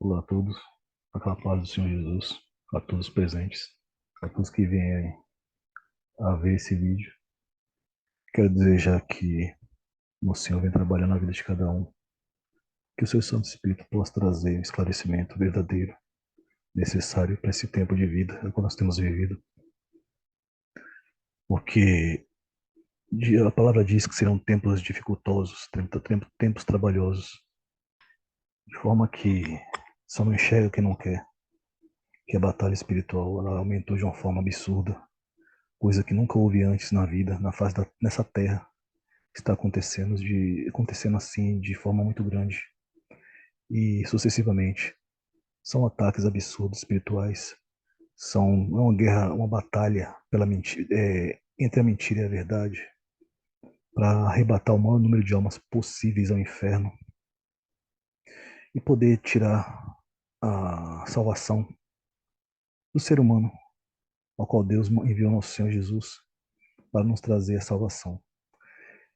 Olá a todos, aquela paz do Senhor Jesus, a todos os presentes, a todos que vêm a ver esse vídeo. Quero desejar que o Senhor venha trabalhar na vida de cada um, que o seu Santo Espírito possa trazer um esclarecimento verdadeiro, necessário para esse tempo de vida que nós temos vivido, porque a palavra diz que serão tempos dificultosos, tempos trabalhosos, de forma que só não enxerga quem não quer, que a batalha espiritual ela aumentou de uma forma absurda, coisa que nunca houve antes na vida, nessa terra. Está acontecendo assim de forma muito grande e sucessivamente. São ataques absurdos espirituais, são uma guerra, uma batalha pela mentira, entre a mentira e a verdade, para arrebatar o maior número de almas possíveis ao inferno e poder tirar a salvação do ser humano, ao qual Deus enviou nosso Senhor Jesus para nos trazer a salvação.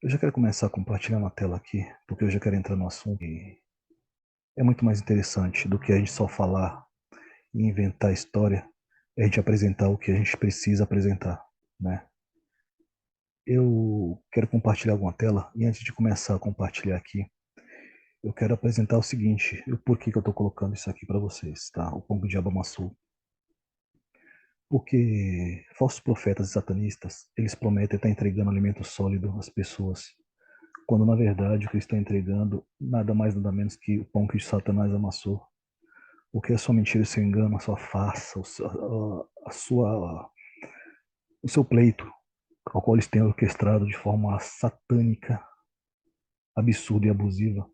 Eu já quero começar a compartilhar na tela aqui, porque eu já quero entrar no assunto e é muito mais interessante do que a gente só falar e inventar história, é a gente apresentar o que a gente precisa apresentar, né? Eu quero compartilhar alguma tela e antes de começar a compartilhar aqui, eu quero apresentar o seguinte, o porquê que eu estou colocando isso aqui para vocês, tá? O pão que o diabo amassou. Porque falsos profetas e satanistas, eles prometem estar entregando alimento sólido às pessoas, quando na verdade o que eles estão entregando nada mais nada menos que o pão que Satanás amassou. Porque a sua mentira, o seu engano, a sua farsa, o seu pleito, ao qual eles têm orquestrado de forma satânica, absurda e abusiva,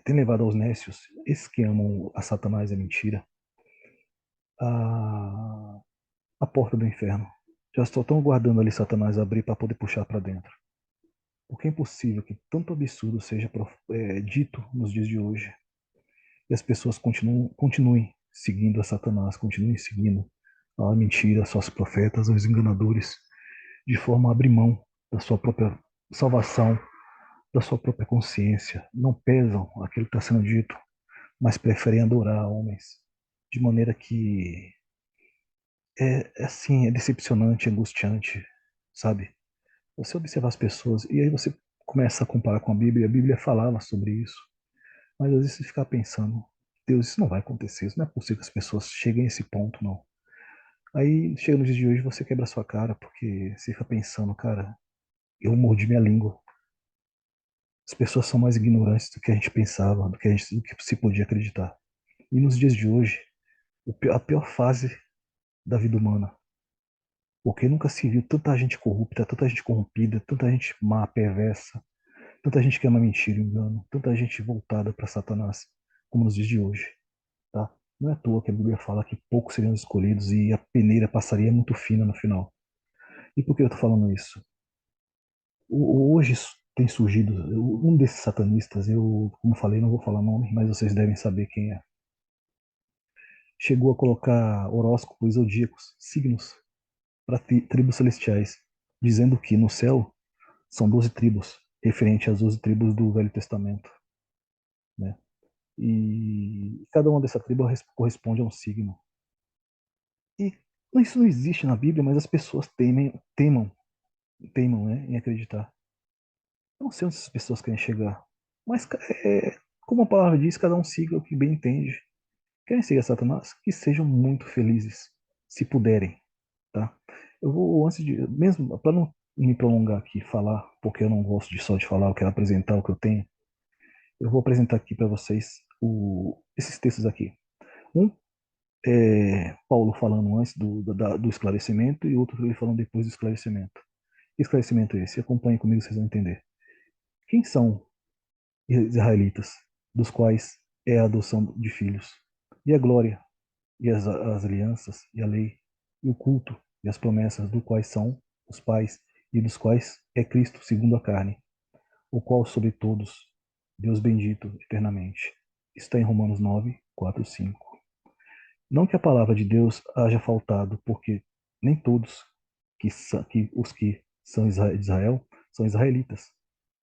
tem levado aos nécios, esses que amam a Satanás e a mentira, a, a porta do inferno. Já só estão guardando ali Satanás abrir para poder puxar para dentro. Porque é impossível que tanto absurdo seja dito nos dias de hoje e as pessoas continuem seguindo a Satanás, continuem seguindo a mentira, os profetas, os enganadores, de forma a abrir mão da sua própria salvação, da sua própria consciência. Não pesam aquilo que está sendo dito, mas preferem adorar homens. De maneira que é assim, é decepcionante, é angustiante, sabe? Você observar as pessoas e aí você começa a comparar com a Bíblia falava sobre isso, mas às vezes você fica pensando, Deus, isso não vai acontecer, isso não é possível que as pessoas cheguem a esse ponto, não. Aí chega no dia de hoje você quebra a sua cara, porque você fica pensando, cara, eu mordi minha língua. As pessoas são mais ignorantes do que a gente pensava, do que se podia acreditar. E nos dias de hoje, a pior fase da vida humana, porque nunca se viu tanta gente corrupta, tanta gente corrompida, tanta gente má, perversa, tanta gente que ama mentira e engano, tanta gente voltada para Satanás, como nos dias de hoje, tá? Não é à toa que a Bíblia fala que poucos seriam escolhidos e a peneira passaria muito fina no final. E por que eu estou falando isso? Hoje tem surgido um desses satanistas, eu, como falei, não vou falar nome, mas vocês devem saber quem é. Chegou a colocar horóscopos zodíacos, signos, para tribos celestiais, dizendo que no céu são 12 tribos, referente às 12 tribos do Velho Testamento, né? E cada uma dessa tribo corresponde a um signo. E isso não existe na Bíblia, mas as pessoas teimam, né, em acreditar. Eu não sei onde essas pessoas querem chegar, mas como a palavra diz, cada um siga o que bem entende. Querem seguir Satanás? Que sejam muito felizes, se puderem, tá? Eu vou, antes de, mesmo para não me prolongar aqui, falar, porque eu não gosto de só de falar, eu quero apresentar o que eu tenho, eu vou apresentar aqui para vocês esses textos aqui. Um é Paulo falando antes do esclarecimento e outro ele falando depois do esclarecimento. Que esclarecimento é esse? Acompanhe comigo, vocês vão entender. Quem são israelitas, dos quais é a adoção de filhos? E a glória, e as alianças, e a lei, e o culto, e as promessas, do quais são os pais, e dos quais é Cristo segundo a carne, o qual sobre todos, Deus bendito eternamente. Está em Romanos 9, 4 e 5. Não que a palavra de Deus haja faltado, porque nem todos os que são de Israel são israelitas.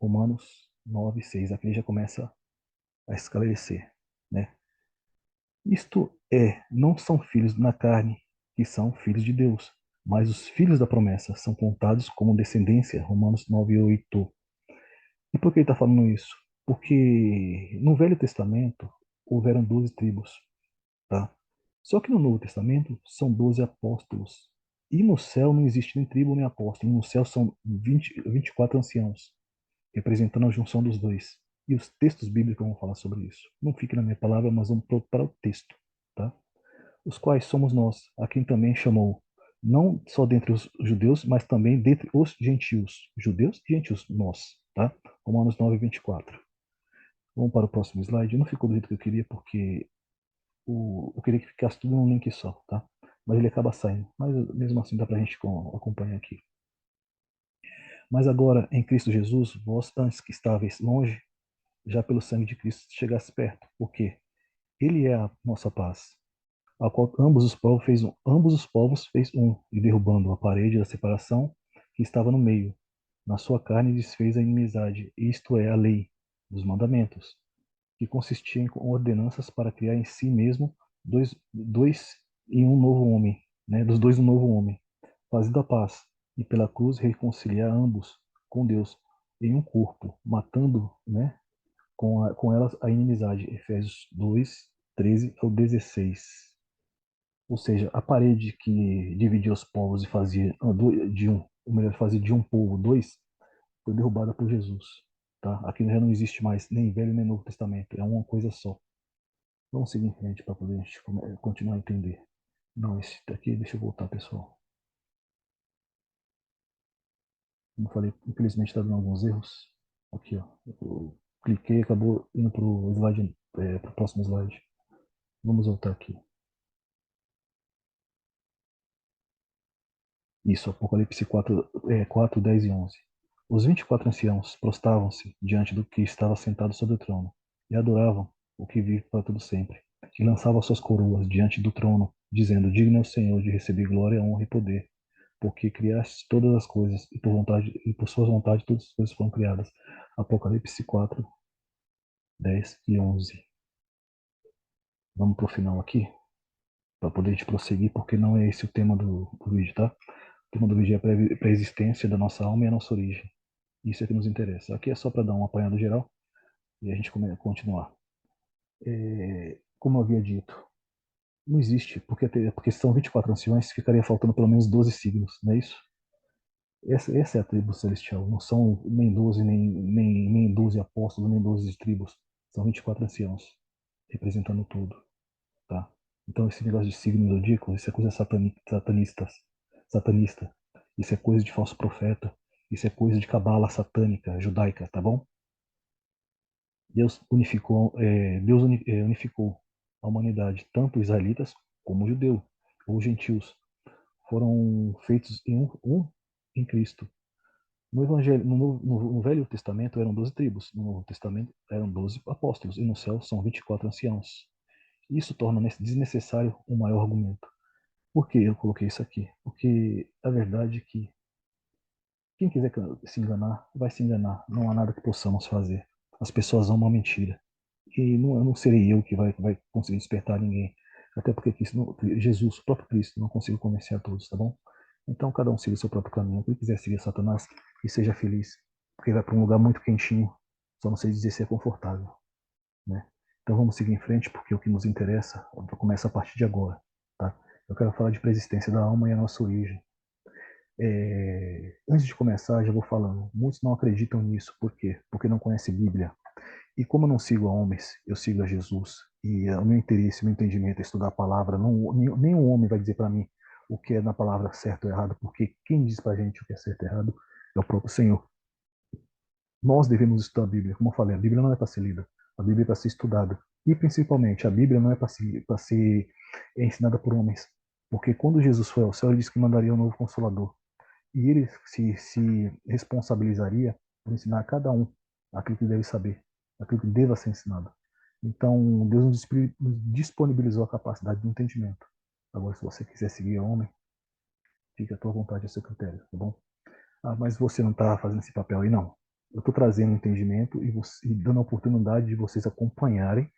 Romanos 9, 6. Aqui já começa a esclarecer. né? Isto é, não são filhos na carne, que são filhos de Deus, mas os filhos da promessa são contados como descendência, Romanos 9:8. E por que ele está falando isso? Porque no Velho Testamento houveram 12 tribos, tá? Só que no Novo Testamento são 12 apóstolos. E no céu não existe nem tribo nem apóstolo. No céu são 24 anciãos, representando a junção dos dois. E os textos bíblicos vão falar sobre isso. Não fique na minha palavra, mas vamos para o texto, tá? Os quais somos nós, a quem também chamou, não só dentre os judeus, mas também dentre os gentios. Judeus e gentios, nós, tá? Romanos 9:24. Vamos para o próximo slide. Não ficou do jeito que eu queria, porque eu queria que ficasse tudo num link só, tá? Mas ele acaba saindo. Mas mesmo assim dá pra gente acompanhar aqui. Mas agora, em Cristo Jesus, vós antes que estáveis longe, já pelo sangue de Cristo chegasse perto. Por quê? Ele é a nossa paz, a qual ambos os povos fez um, e derrubando a parede da separação que estava no meio, na sua carne desfez a inimizade, isto é, a lei, dos mandamentos, que consistia em ordenanças para criar em si mesmo dois em um novo homem, né? Dos dois um novo homem, fazendo a paz, e pela cruz reconciliar ambos com Deus em um corpo, matando, né? Com elas a inimizade. Efésios 2:13 ao 16. Ou seja, a parede que dividia os povos e fazia de um, ou melhor, fazia de um povo dois, foi derrubada por Jesus. Tá? Aqui já não existe mais nem Velho nem Novo Testamento, é uma coisa só. Vamos seguir em frente para poder a gente continuar a entender. Não, esse daqui, deixa eu voltar, pessoal. Como eu falei, infelizmente está dando alguns erros. Aqui, ó. Eu cliquei e acabou indo para o slide, para o próximo slide. Vamos voltar aqui. Isso, Apocalipse 4, 10 e 11. Os 24 anciãos prostravam-se diante do que estava sentado sobre o trono e adoravam o que vive para todo sempre. E lançavam suas coroas diante do trono, dizendo: Digno é o Senhor de receber glória, honra e poder, porque criaste todas as coisas e por sua vontade todas as coisas foram criadas. Apocalipse 4, 10 e 11. Vamos para o final aqui, para poder a gente prosseguir, porque não é esse o tema do vídeo, tá? O tema do vídeo é a pré-existência da nossa alma e a nossa origem. Isso é que nos interessa. Aqui é só para dar um apanhado geral e a gente continuar. Como eu havia dito, não existe, porque são 24 anciões, ficaria faltando pelo menos 12 signos, não é isso? Essa é a tribo celestial. Não são nem 12, nem 12 apóstolos, nem 12 tribos. São 24 anciãos, representando tudo. Tá? Então, esse negócio de signo zodíaco, isso é coisa satanista. Isso é coisa de falso profeta. Isso é coisa de cabala satânica, judaica, tá bom? Deus unificou a humanidade, tanto israelitas como judeu ou gentios. Foram feitos em um em Cristo. No Evangelho, no Velho Testamento eram 12 tribos, no Novo Testamento eram 12 apóstolos, e no céu são 24 anciãos. Isso torna desnecessário um maior argumento. Por que eu coloquei isso aqui? Porque a verdade é que quem quiser se enganar, vai se enganar. Não há nada que possamos fazer. As pessoas amam a mentira. E não serei eu que vai conseguir despertar ninguém. Até porque Jesus, o próprio Cristo, não conseguiu convencer a todos, tá bom? Então cada um siga o seu próprio caminho. Quem quiser seguir Satanás, e seja feliz. Porque vai para um lugar muito quentinho. Só não sei dizer se é confortável, né? Então vamos seguir em frente, porque o que nos interessa começa a partir de agora, tá? Eu quero falar de preexistência da alma e a nossa origem. Antes de começar, já vou falando. Muitos não acreditam nisso. Por quê? Porque não conhecem Bíblia. E como eu não sigo a homens, eu sigo a Jesus. E o meu interesse, o meu entendimento é estudar a palavra. Não, nenhum homem vai dizer para mim o que é na palavra certo ou errado, porque quem diz para a gente o que é certo ou errado é o próprio Senhor. Nós devemos estudar a Bíblia. Como eu falei, a Bíblia não é para ser lida, a Bíblia é para ser estudada. E principalmente, a Bíblia não é para ser ensinada por homens. Porque quando Jesus foi ao céu, ele disse que mandaria um novo consolador. E ele se responsabilizaria por ensinar a cada um aquilo que deve saber, aquilo que deva ser ensinado. Então, Deus nos disponibilizou a capacidade de entendimento. Agora, se você quiser seguir homem, fique à tua vontade, a seu critério, tá bom? Ah, mas você não está fazendo esse papel aí, não. Eu estou trazendo entendimento e dando a oportunidade de vocês acompanharem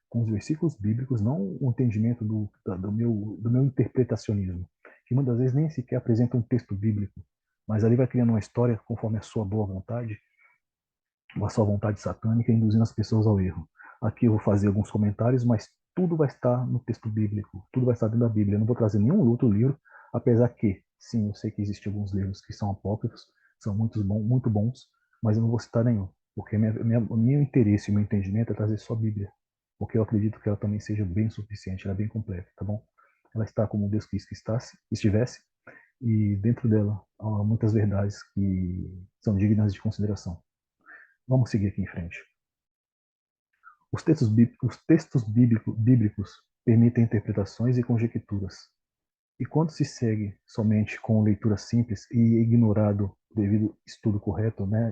com os versículos bíblicos, não o entendimento do meu interpretacionismo, que muitas vezes nem sequer apresenta um texto bíblico, mas ali vai criando uma história conforme a sua boa vontade, ou a sua vontade satânica, induzindo as pessoas ao erro. Aqui eu vou fazer alguns comentários, mas tudo vai estar no texto bíblico, tudo vai estar dentro da Bíblia. Eu não vou trazer nenhum outro livro, apesar que, sim, eu sei que existem alguns livros que são apócrifos, são muito bons, mas eu não vou citar nenhum, porque o meu interesse e meu entendimento é trazer só a Bíblia, porque eu acredito que ela também seja bem suficiente, ela é bem completa, tá bom? Ela está como Deus quis que estivesse, e dentro dela há muitas verdades que são dignas de consideração. Vamos seguir aqui em frente. Os textos bíblicos permitem interpretações e conjecturas. E quando se segue somente com leitura simples e ignorado o devido estudo correto, né,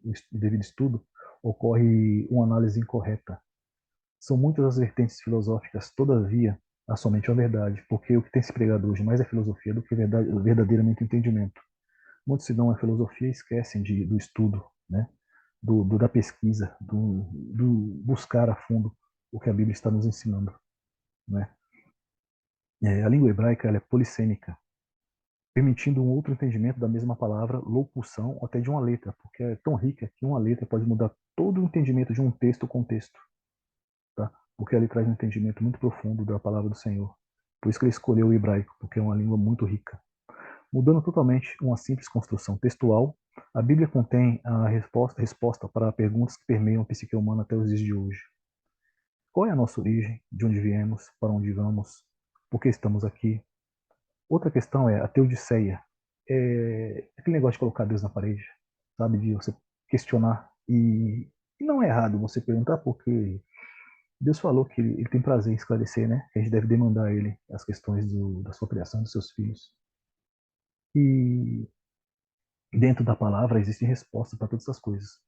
o devido estudo, ocorre uma análise incorreta. São muitas as vertentes filosóficas, todavia, há somente uma verdade, porque o que tem se pregado hoje mais é filosofia do que verdadeiramente entendimento. Muitos se dão à filosofia e esquecem do estudo, né? Da pesquisa, do buscar a fundo o que a Bíblia está nos ensinando, né? A língua hebraica ela é polissêmica, permitindo um outro entendimento da mesma palavra, locução, ou até de uma letra, porque é tão rica que uma letra pode mudar todo o entendimento de um texto com texto, tá? Porque ele traz um entendimento muito profundo da palavra do Senhor. Por isso que ele escolheu o hebraico, porque é uma língua muito rica. Mudando totalmente uma simples construção textual, a Bíblia contém a resposta para perguntas que permeiam a psique humana até os dias de hoje. Qual é a nossa origem? De onde viemos? Para onde vamos? Por que estamos aqui? Outra questão é a teodiceia. É aquele negócio de colocar Deus na parede, sabe? De você questionar. E não é errado você perguntar, porque Deus falou que ele tem prazer em esclarecer, né? Que a gente deve demandar a ele as questões da sua criação, dos seus filhos. E dentro da palavra existem respostas para todas essas coisas.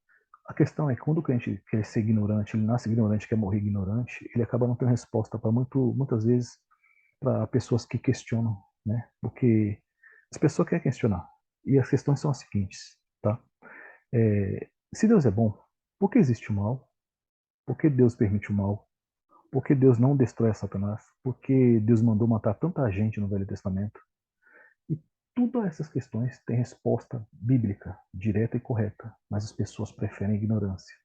A questão é que quando o crente quer ser ignorante, ele nasce ignorante, quer morrer ignorante, ele acaba não tendo resposta para muitas vezes para pessoas que questionam, né? Porque as pessoas querem questionar. E as questões são as seguintes, tá? Se Deus é bom, por que existe o mal? Por que Deus permite o mal? Por que Deus não destrói Satanás? Por que Deus mandou matar tanta gente no Velho Testamento? E todas essas questões têm resposta bíblica, direta e correta, mas as pessoas preferem a ignorância,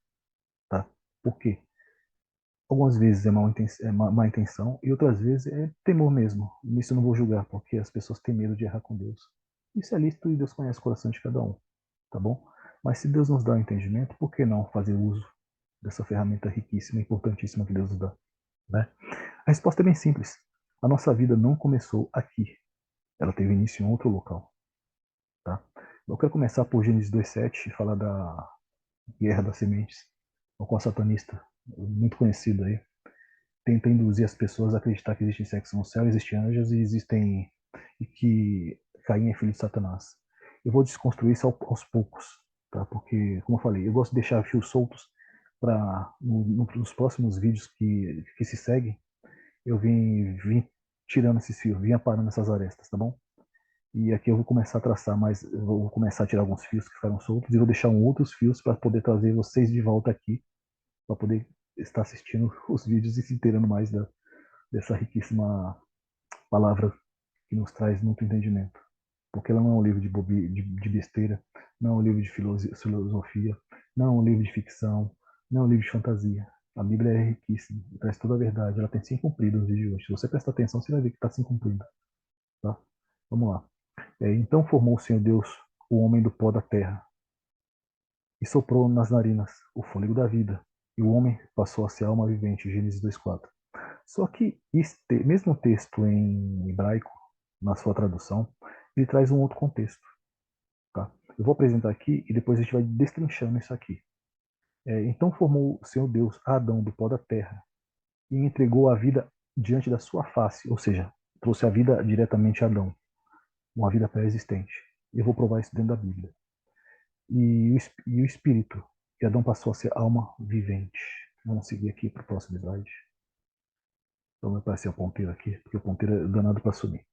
tá? Por quê? Algumas vezes má intenção e outras vezes é temor mesmo. Nisso eu não vou julgar, porque as pessoas têm medo de errar com Deus. Isso é lícito e Deus conhece o coração de cada um, tá bom? Mas se Deus nos dá o entendimento, por que não fazer uso dessa ferramenta riquíssima e importantíssima que Deus nos dá, né? A resposta é bem simples. A nossa vida não começou aqui. Ela teve início em outro local, tá? Eu quero começar por Gênesis 2:7 e falar da Guerra das Sementes, o qual satanista, muito conhecido aí, tenta induzir as pessoas a acreditar que existe sexo no céu, existem anjos e que Caim é filho de Satanás. Eu vou desconstruir isso aos poucos, tá? Porque, como eu falei, eu gosto de deixar fios soltos para nos próximos vídeos que se seguem, eu vim tirando esses fios, vim aparando essas arestas, tá bom? E aqui eu vou começar a traçar mais, eu vou começar a tirar alguns fios que ficaram soltos e vou deixar outros fios para poder trazer vocês de volta aqui, para poder estar assistindo os vídeos e se inteirando mais dessa riquíssima palavra que nos traz muito entendimento. Porque ela não é um livro de besteira, não é um livro de filosofia, não é um livro de ficção, não é um livro de fantasia. A Bíblia é riquíssima, traz toda a verdade, ela tem se cumprido nos dias de hoje. Se você prestar atenção, você vai ver que está se cumprindo. Tá? Vamos lá. Então formou o Senhor Deus o homem do pó da terra e soprou nas narinas o fôlego da vida. E o homem passou a ser alma vivente. Gênesis 2:4. Só que este mesmo texto em hebraico, na sua tradução, ele traz um outro contexto. Tá? Eu vou apresentar aqui e depois a gente vai destrinchando isso aqui. Então formou o Senhor Deus Adão do pó da terra e entregou a vida diante da sua face, ou seja, trouxe a vida diretamente a Adão, uma vida pré-existente. Eu vou provar isso dentro da Bíblia. E o Espírito, e Adão passou a ser alma vivente. Vamos seguir aqui para o próximo slide. Então vai aparecer o ponteiro aqui, porque o ponteiro é danado para subir.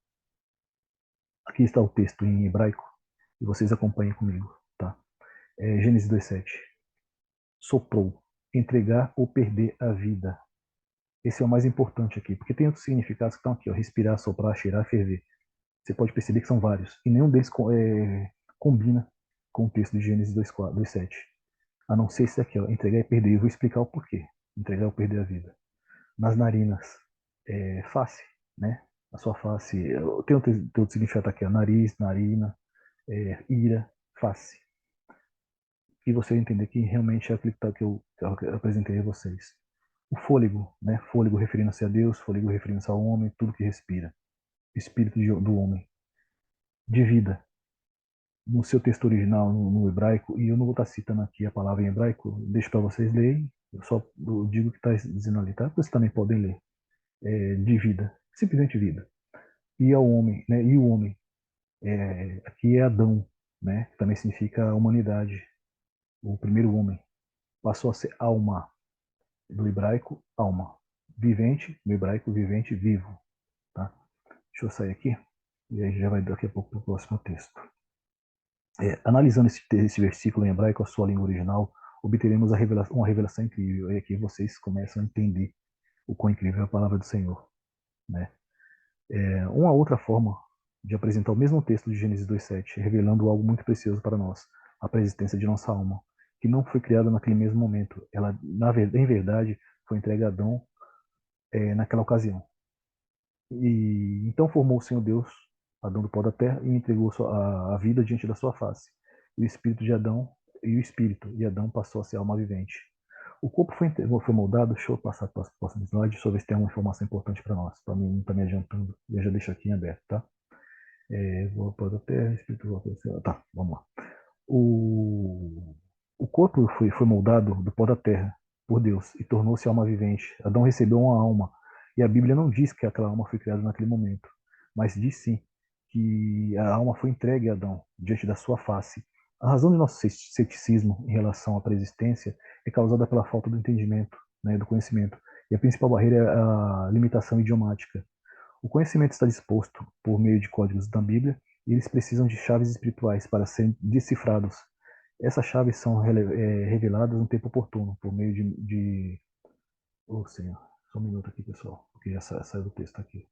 Aqui está o texto em hebraico, e vocês acompanhem comigo, tá? Gênesis 2:7. Soprou, entregar ou perder a vida. Esse é o mais importante aqui, porque tem outros significados que estão aqui, ó, respirar, soprar, cheirar, ferver. Você pode perceber que são vários, e nenhum deles combina com o texto de Gênesis 2:7. A não ser esse aqui, ó, entregar e perder. Eu vou explicar o porquê. Entregar ou perder a vida. Nas narinas, face, né? A sua face, tem outro significado aqui, ó, nariz, narina, ira, face. E você vai entender que realmente é aquilo que eu apresentei a vocês. O fôlego, né? Fôlego referindo-se a Deus, fôlego referindo-se ao homem, tudo que respira. Espírito do homem. De vida. No seu texto original, no hebraico, e eu não vou estar citando aqui a palavra em hebraico, deixo para vocês lerem, eu digo o que está dizendo ali, tá? Vocês também podem ler. De vida. Simplesmente vida. E ao homem, né? E o homem. Aqui é Adão, né? Que também significa humanidade. O primeiro homem. Passou a ser alma. Do hebraico, alma. Vivente, do hebraico, vivente, vivo. Tá? Deixa eu sair aqui. E aí já vai daqui a pouco para o próximo texto. Analisando esse versículo em hebraico, a sua língua original, obteremos uma revelação incrível. E aqui vocês começam a entender o quão incrível é a palavra do Senhor. Né? Uma outra forma de apresentar o mesmo texto de Gênesis 2:7, revelando algo muito precioso para nós, a preexistência de nossa alma, que não foi criada naquele mesmo momento. Ela, em verdade, foi entregue a Adão naquela ocasião. E então formou o Senhor Deus Adão do pó da terra e entregou a vida diante da sua face. E o espírito de Adão e o espírito de Adão passou a ser alma vivente. O corpo foi moldado. Deixa eu passar para o próximo slide, só ver se tem uma informação importante para nós, para mim não estar me adiantando. Eu já deixo aqui em aberto, tá? Vou pó da terra, espírito volta ao céu. Tá, vamos lá. O, o corpo foi moldado do pó da terra por Deus e tornou-se alma vivente. Adão recebeu uma alma. E a Bíblia não diz que aquela alma foi criada naquele momento, mas diz sim que a alma foi entregue a Adão diante da sua face. A razão do nosso ceticismo em relação à preexistência é causada pela falta do entendimento, né, do conhecimento. E a principal barreira é a limitação idiomática. O conhecimento está disposto por meio de códigos da Bíblia e eles precisam de chaves espirituais para serem decifrados. Essas chaves são reveladas no tempo oportuno, por meio de... Oh, Senhor, só um minuto aqui, pessoal, porque já saiu do texto aqui.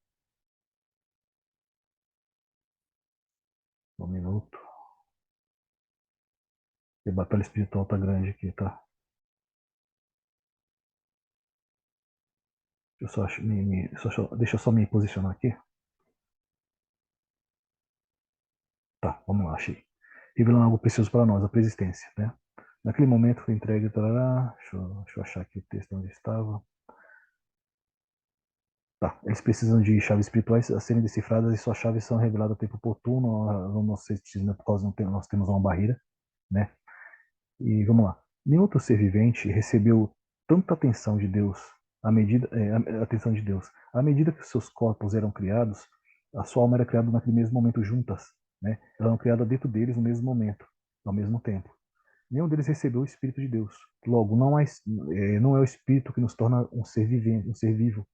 Um minuto. A batalha espiritual tá grande aqui, tá? Deixa eu só me posicionar aqui. Tá, vamos lá, achei. Revelando algo precioso para nós, a preexistência, né? Naquele momento foi entregue, tarará, deixa eu achar aqui o texto onde estava. Tá, eles precisam de chaves espirituais a serem decifradas e suas chaves são reveladas a tempo oportuno. No nosso ceticismo, por causa nós temos uma barreira, né? E vamos lá. Nenhum outro ser vivente recebeu tanta atenção de Deus, a atenção de Deus. À medida que os seus corpos eram criados, a sua alma era criada naquele mesmo momento juntas, né? Elas eram criadas dentro deles no mesmo momento, ao mesmo tempo. Nenhum deles recebeu o Espírito de Deus. Logo, não é o Espírito que nos torna um ser vivente, um ser vivo,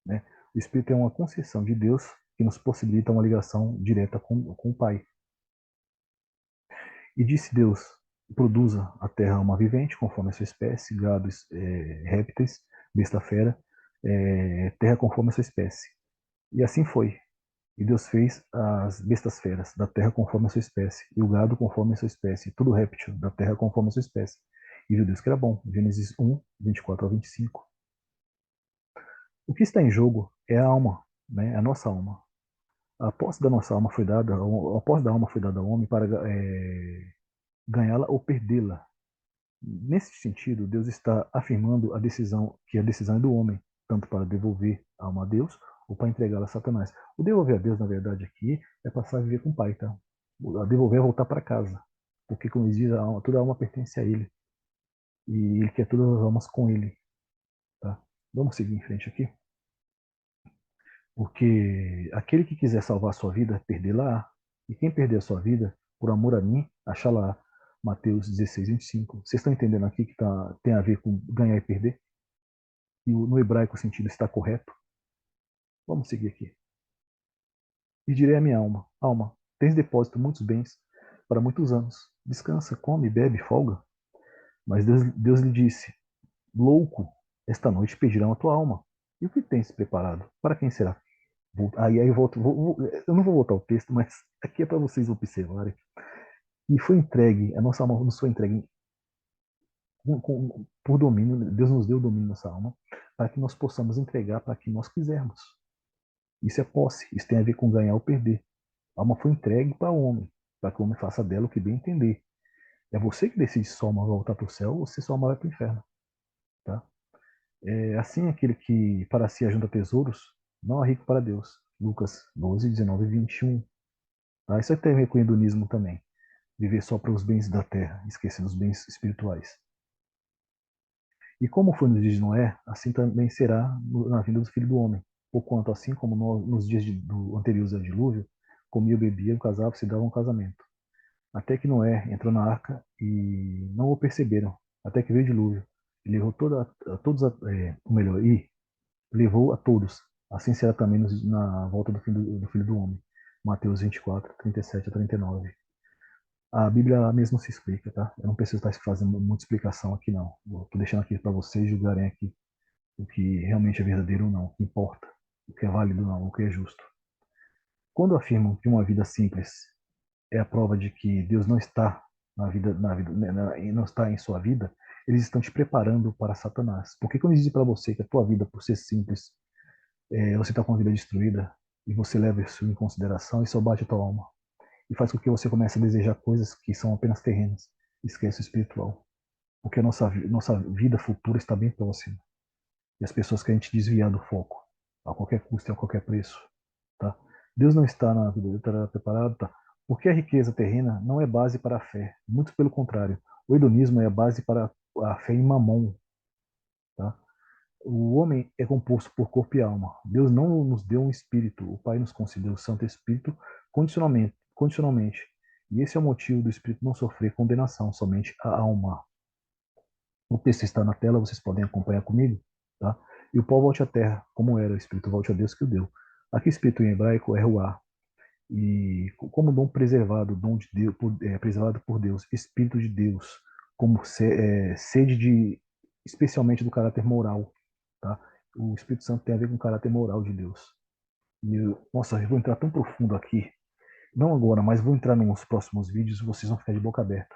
né? O Espírito é uma concessão de Deus que nos possibilita uma ligação direta com o Pai. E disse Deus: produza a terra uma vivente, conforme a sua espécie, gados, répteis, besta fera, terra conforme a sua espécie. E assim foi. E Deus fez as bestas feras da terra conforme a sua espécie, e o gado conforme a sua espécie, e todo réptil da terra conforme a sua espécie. E viu Deus que era bom. Gênesis 1, 24 a 25. O que está em jogo é a alma, né? A nossa alma. A posse da nossa alma foi dada, a posse da alma foi dada ao homem para ganhá-la ou perdê-la. Nesse sentido, Deus está afirmando que a decisão é do homem, tanto para devolver a alma a Deus ou para entregá-la a Satanás. O devolver a Deus, na verdade, aqui é passar a viver com o Pai, tá? A devolver é voltar para casa, porque como diz, toda alma pertence a Ele e Ele quer todas as almas com Ele, tá? Vamos seguir em frente aqui, porque aquele que quiser salvar a sua vida, perdê-la-á, e quem perder a sua vida, por amor a mim, achá-la-á. Mateus 16, 25. Vocês estão entendendo aqui que tem a ver com ganhar e perder? E no hebraico o sentido está correto. Vamos seguir aqui. E direi à minha alma: Alma, tens depósito muitos bens para muitos anos. Descansa, come, bebe, folga. Mas Deus lhe disse: Louco, esta noite pedirão a tua alma. E o que tem se preparado? Para quem será? Aí eu volto, eu não vou voltar ao texto, mas aqui é para vocês observarem. E foi entregue, a nossa alma nos foi entregue por domínio, Deus nos deu o domínio da nossa alma, para que nós possamos entregar para quem nós quisermos. Isso é posse, isso tem a ver com ganhar ou perder. A alma foi entregue para o homem, para que o homem faça dela o que bem entender. É você que decide se sua alma vai voltar para o céu ou se sua alma vai para o inferno. Tá? É assim aquele que para si ajunta tesouros, não é rico para Deus. Lucas 12, 19 e 21. Tá? Isso tem a ver com o hedonismo também. Viver só para os bens da terra, esquecendo os bens espirituais. E como foi nos dias de Noé, assim também será na vinda do Filho do Homem. Porquanto, assim como nos dias anteriores ao dilúvio, comia, bebia, casava, se dava um casamento. Até que Noé entrou na arca e não o perceberam. Até que veio o dilúvio. E levou a todos, ou melhor, e levou a todos. Assim será também na volta do Filho do Homem. Mateus 24, 37 a 39. A Bíblia mesmo se explica, tá? Eu não preciso estar fazendo muita explicação aqui, não. Estou deixando aqui para vocês julgarem aqui o que realmente é verdadeiro ou não, o que importa, o que é válido ou não, o que é justo. Quando afirmam que uma vida simples é a prova de que Deus não está não está em sua vida, eles estão te preparando para Satanás. Porque quando eles dizem para você que a tua vida, por ser simples, você está com a vida destruída e você leva isso em consideração, isso abate a tua alma e faz com que você comece a desejar coisas que são apenas terrenas, esquece o espiritual. Porque a nossa vida futura está bem próxima. E as pessoas querem te desviar do foco, a qualquer custo e a qualquer preço. Tá? Deus não está na vida, Ele está preparado, tá? Porque a riqueza terrena não é base para a fé, muito pelo contrário. O hedonismo é a base para a fé em Mamon. Tá? O homem é composto por corpo e alma. Deus não nos deu um espírito, o Pai nos concedeu o Santo Espírito condicionalmente. E esse é o motivo do espírito não sofrer condenação, somente a alma. O texto está na tela, vocês podem acompanhar comigo. Tá? E o pó volte à terra, como era, o espírito volte a Deus que o deu. Aqui, espírito em hebraico é ruá, e como dom preservado, dom de Deus, preservado por Deus, Espírito de Deus, como sede de, especialmente do caráter moral, tá? O Espírito Santo tem a ver com o caráter moral de Deus. Nossa, eu vou entrar tão profundo aqui, não agora, mas vou entrar nos próximos vídeos, vocês vão ficar de boca aberta,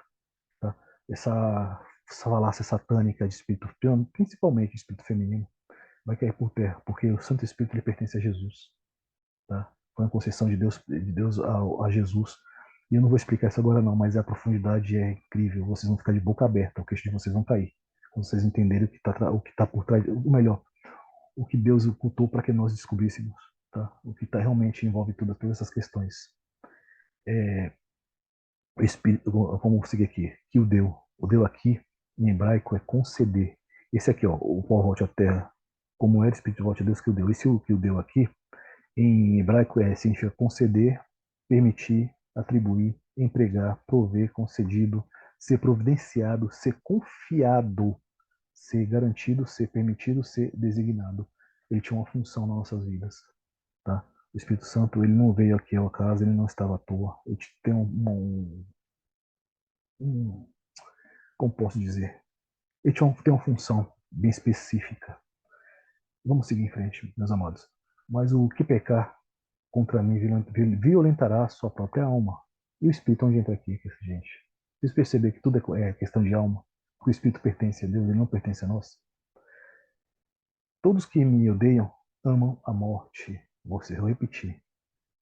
tá? Essa falácia satânica de espírito, principalmente espírito feminino, vai cair por terra, porque o Santo Espírito ele pertence a Jesus. Tá? Foi uma concessão de Deus a Jesus. E eu não vou explicar isso agora não, mas a profundidade é incrível. Vocês vão ficar de boca aberta, o queixo de vocês vão cair. Quando vocês entenderem o que tá por trás, ou melhor, o que Deus ocultou para que nós descobríssemos. Tá? O que realmente envolve todas essas questões. É, o Espírito, vamos seguir aqui, que o deu aqui, em hebraico, é conceder. Esse aqui, ó, o pó volte à terra, como era o Espírito volte a Deus que o deu. Esse o que o deu aqui, em hebraico significa conceder, permitir, atribuir, empregar, prover, concedido, ser providenciado, ser confiado, ser garantido, ser permitido, ser designado. Ele tinha uma função nas nossas vidas. Tá? O Espírito Santo ele não veio aqui ao acaso, ele não estava à toa. Ele tem como posso dizer? Ele tem uma função bem específica. Vamos seguir em frente, meus amados. Mas o que pecar contra mim violentará a sua própria alma. E o espírito, onde entra aqui, gente? Vocês perceberam que tudo é questão de alma? Que o espírito pertence a Deus, ele não pertence a nós? Todos que me odeiam amam a morte. Vou repetir.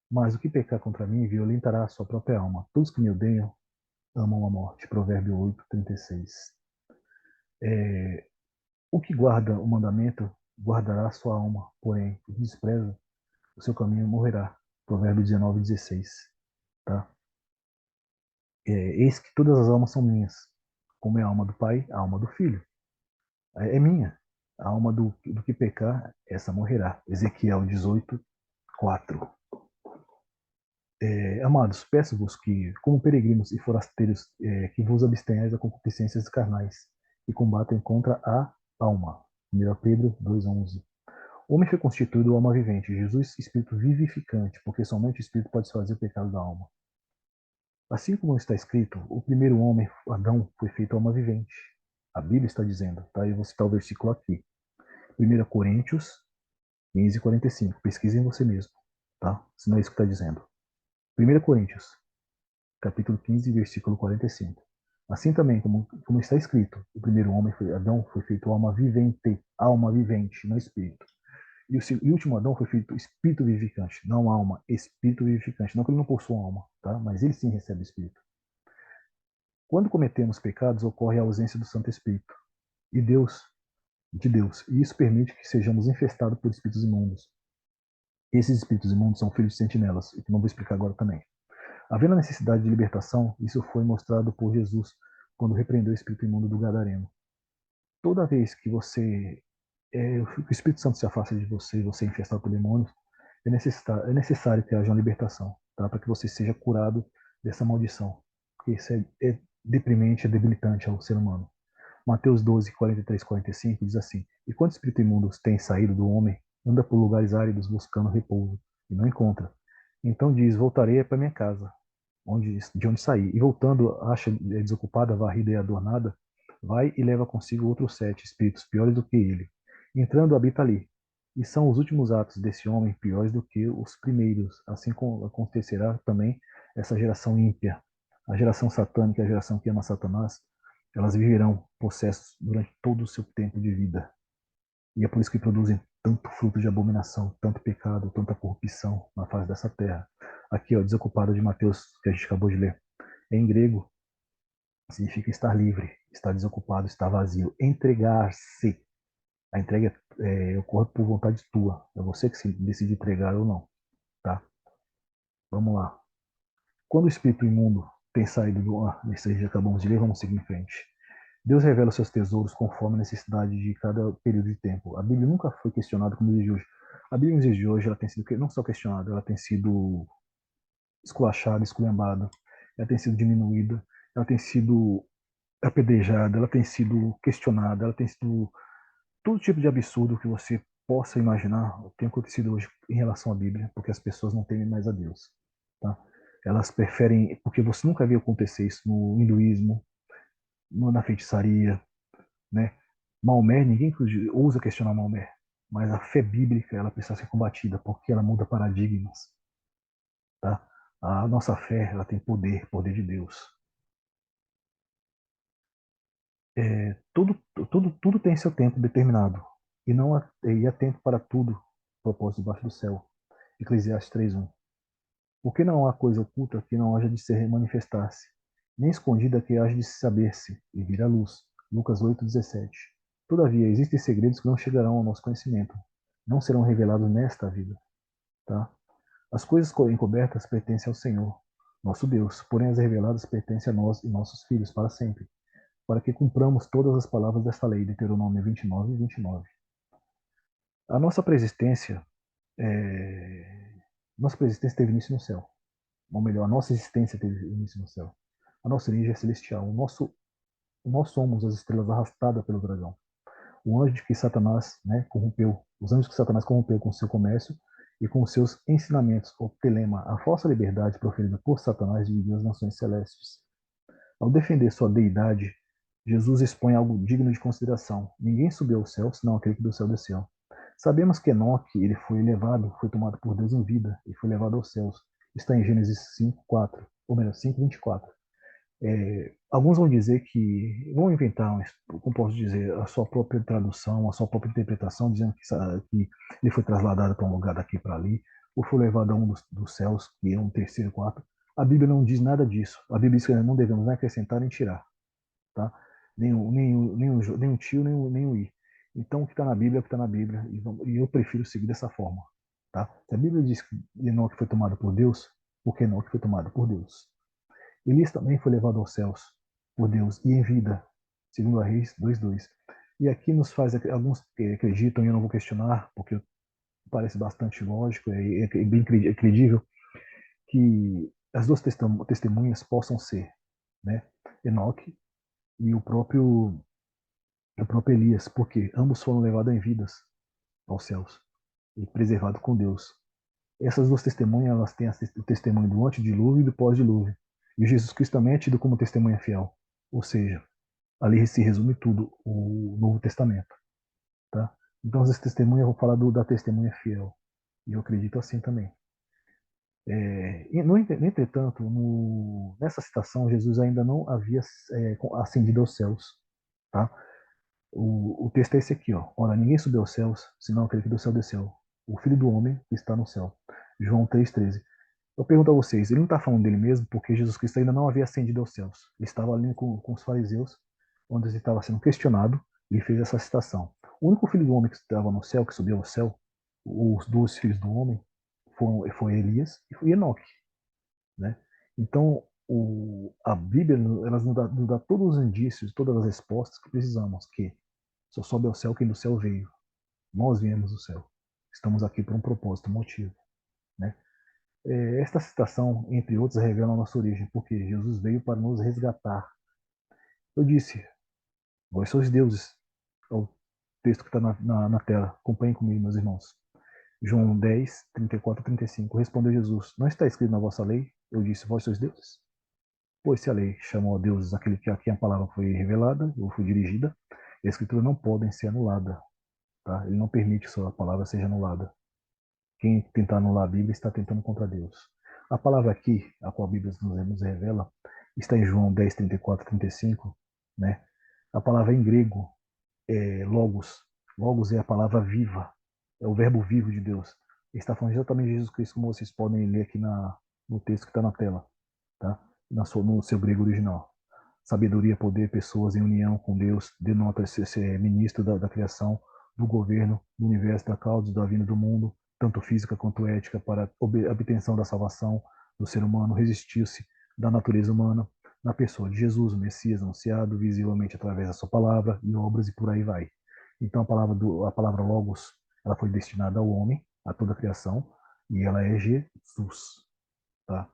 Mas o que pecar contra mim violentará a sua própria alma. Todos que me odeiam amam a morte. Provérbio 8, 36. O que guarda o mandamento guardará a sua alma, porém, o que despreza o seu caminho morrerá. Provérbio 19, 16. Tá? Eis que todas as almas são minhas, como é a alma do Pai, a alma do Filho. É minha. A alma do que pecar, essa morrerá. Ezequiel 18, 4. Amados, peço-vos que, como peregrinos e forasteiros, que vos abstenhais da concupiscências carnais e combatem contra a alma. 1 Pedro 2,11. O homem foi constituído alma vivente, Jesus, espírito vivificante, porque somente o espírito pode desfazer o pecado da alma. Assim como está escrito, o primeiro homem, Adão, foi feito alma vivente. A Bíblia está dizendo, tá? Eu vou citar o versículo aqui. 1 Coríntios 15 e 45. Pesquisem você mesmo, tá? Se não é isso que está dizendo. 1 Coríntios, capítulo 15, versículo 45. Assim também, como está escrito, o primeiro homem, Adão, foi feito alma vivente, não espírito. E o último Adão foi feito espírito vivificante, não alma, espírito vivificante. Não que ele não possua alma, tá? Mas ele sim recebe espírito. Quando cometemos pecados, ocorre a ausência do Santo Espírito e de Deus, e isso permite que sejamos infestados por espíritos imundos. Esses espíritos imundos são filhos de sentinelas, o que não vou explicar agora também. Havendo a necessidade de libertação, isso foi mostrado por Jesus quando repreendeu o espírito imundo do Gadareno. Toda vez que o Espírito Santo se afasta de você e você é infestado por demônios, é necessário que haja uma libertação, tá? Para que você seja curado dessa maldição. Porque isso é deprimente, é debilitante ao ser humano. Mateus 12, 43, 45 diz assim: E quando o espírito imundo tem saído do homem, anda por lugares áridos buscando repouso, e não encontra. Então diz: Voltarei para minha casa, de onde saí. E voltando, acha desocupada, varrida e adornada, vai e leva consigo outros 7 espíritos piores do que ele. Entrando, habita ali. E são os últimos atos desse homem piores do que os primeiros. Assim acontecerá também essa geração ímpia. A geração satânica, a geração que ama Satanás, elas viverão possessos durante todo o seu tempo de vida. E é por isso que produzem tanto fruto de abominação, tanto pecado, tanta corrupção na face dessa terra. Aqui, ó, desocupado de Mateus, que a gente acabou de ler. Em grego, significa estar livre, estar desocupado, estar vazio. Entregar-se. A entrega ocorre por vontade tua. É você que se decide entregar ou não. Tá? Vamos lá. Quando o espírito imundo tem saído do ar, nesse aí que acabamos de ler, vamos seguir em frente. Deus revela os seus tesouros conforme a necessidade de cada período de tempo. A Bíblia nunca foi questionada como diz de hoje. A Bíblia nos dias de hoje ela tem sido não só questionada, ela tem sido esculachada, esculhambada, ela tem sido diminuída, ela tem sido apedrejada, ela tem sido questionada, ela tem sido todo tipo de absurdo que você possa imaginar tem acontecido hoje em relação à Bíblia, porque as pessoas não temem mais a Deus, tá? Elas preferem, porque você nunca viu acontecer isso no hinduísmo, na feitiçaria, né? Maomé, ninguém ousa questionar Maomé, mas a fé bíblica ela precisa ser combatida porque ela muda paradigmas, tá? A nossa fé ela tem poder, poder de Deus. Tudo tem seu tempo determinado e não há, e há tempo para tudo, propósito debaixo do céu. Eclesiastes 3:1. Porque não há coisa oculta que não haja de ser manifestar-se, nem escondida que haja de saber-se e vir à luz. Lucas 8:17. Todavia, existem segredos que não chegarão ao nosso conhecimento, não serão revelados nesta vida, tá? As coisas encobertas pertencem ao Senhor, nosso Deus, porém as reveladas pertencem a nós e nossos filhos para sempre, para que cumpramos todas as palavras desta lei, Deuteronômio 29:29. A nossa preexistência teve início no céu, ou melhor, a nossa existência teve início no céu. A nossa origem é celestial. Nós somos as estrelas arrastadas pelo dragão. O anjo que Satanás, né, corrompeu, os anjos que Satanás corrompeu com seu comércio e com seus ensinamentos, o telema, a falsa liberdade proferida por Satanás dividiu as nações celestes. Ao defender sua deidade, Jesus expõe algo digno de consideração. Ninguém subiu ao céu, senão aquele que do céu desceu. Sabemos que Enoque, ele foi elevado, foi tomado por Deus em vida e foi levado aos céus. Está em Gênesis 5:4, ou melhor, 5:24. Alguns vão dizer que, vão inventar, como posso dizer, a sua própria tradução, a sua própria interpretação, dizendo que ele foi trasladado para um lugar daqui para ali, ou foi levado a um dos céus, que é um terceiro, quarto. A Bíblia não diz nada disso. A Bíblia diz que não devemos nem acrescentar nem tirar, tá? Nem um tio, nem um i. Então, o que está na Bíblia é o que está na Bíblia, e eu prefiro seguir dessa forma, tá? Se a Bíblia diz que Enoque foi tomado por Deus, porque Enoque foi tomado por Deus. Elias também foi levado aos céus por Deus e em vida, segundo a Reis 2:2. E aqui nos faz, alguns acreditam, e eu não vou questionar, porque parece bastante lógico, é bem credível, que as duas testemunhas possam ser, né, Enoque e o próprio Elias, porque ambos foram levados em vidas aos céus e preservados com Deus. Essas duas testemunhas, elas têm o testemunho do antedilúvio e do pós-dilúvio. E Jesus Cristo também é tido como testemunha fiel. Ou seja, ali se resume tudo, o Novo Testamento. Tá? Então, as testemunhas, eu vou falar da testemunha fiel. E eu acredito assim também. No entretanto, nessa citação, Jesus ainda não havia ascendido aos céus. Tá? O texto é esse aqui, ó. Ora, ninguém subiu aos céus, senão aquele que do céu desceu. O Filho do Homem que está no céu. João 3,13. Eu pergunto a vocês, ele não está falando dele mesmo, porque Jesus Cristo ainda não havia ascendido aos céus. Ele estava ali com os fariseus, onde ele estava sendo questionado, e fez essa citação. O único filho do homem que estava no céu, que subiu ao céu, os dois filhos do homem, foi Elias e foi Enoque, né? Então, a Bíblia, ela nos dá todos os indícios, todas as respostas que precisamos, que só sobe ao céu quem do céu veio. Nós viemos do céu. Estamos aqui por um propósito, um motivo, né? Esta citação, entre outras, revela a nossa origem, porque Jesus veio para nos resgatar. Eu disse, vós sois deuses. É o texto que está na tela. Acompanhem comigo, meus irmãos. João 10, 34 e 35. Respondeu Jesus, não está escrito na vossa lei? Eu disse, vós sois deuses. Pois se a lei chamou a deuses aquele que a quem a palavra foi revelada ou foi dirigida, a escritura não podem ser anulada. Tá? Ele não permite que a palavra seja anulada. Quem tentar anular a Bíblia está tentando contra Deus. A palavra aqui, a qual a Bíblia nos revela, está em João 10, 34 e 35. Né? A palavra em grego é logos. Logos é a palavra viva, é o verbo vivo de Deus. Ele está falando exatamente de Jesus Cristo, como vocês podem ler aqui no texto que está na tela, tá? No seu grego original. Sabedoria, poder, pessoas em união com Deus, denota ser ministro da criação, do governo, do universo, da causa, da vinda do mundo, tanto física quanto ética, para a obtenção da salvação do ser humano, resistiu-se da natureza humana, na pessoa de Jesus, o Messias anunciado visivelmente através da sua palavra e obras e por aí vai. Então a palavra logos, ela foi destinada ao homem, a toda a criação, e ela é Jesus, tá?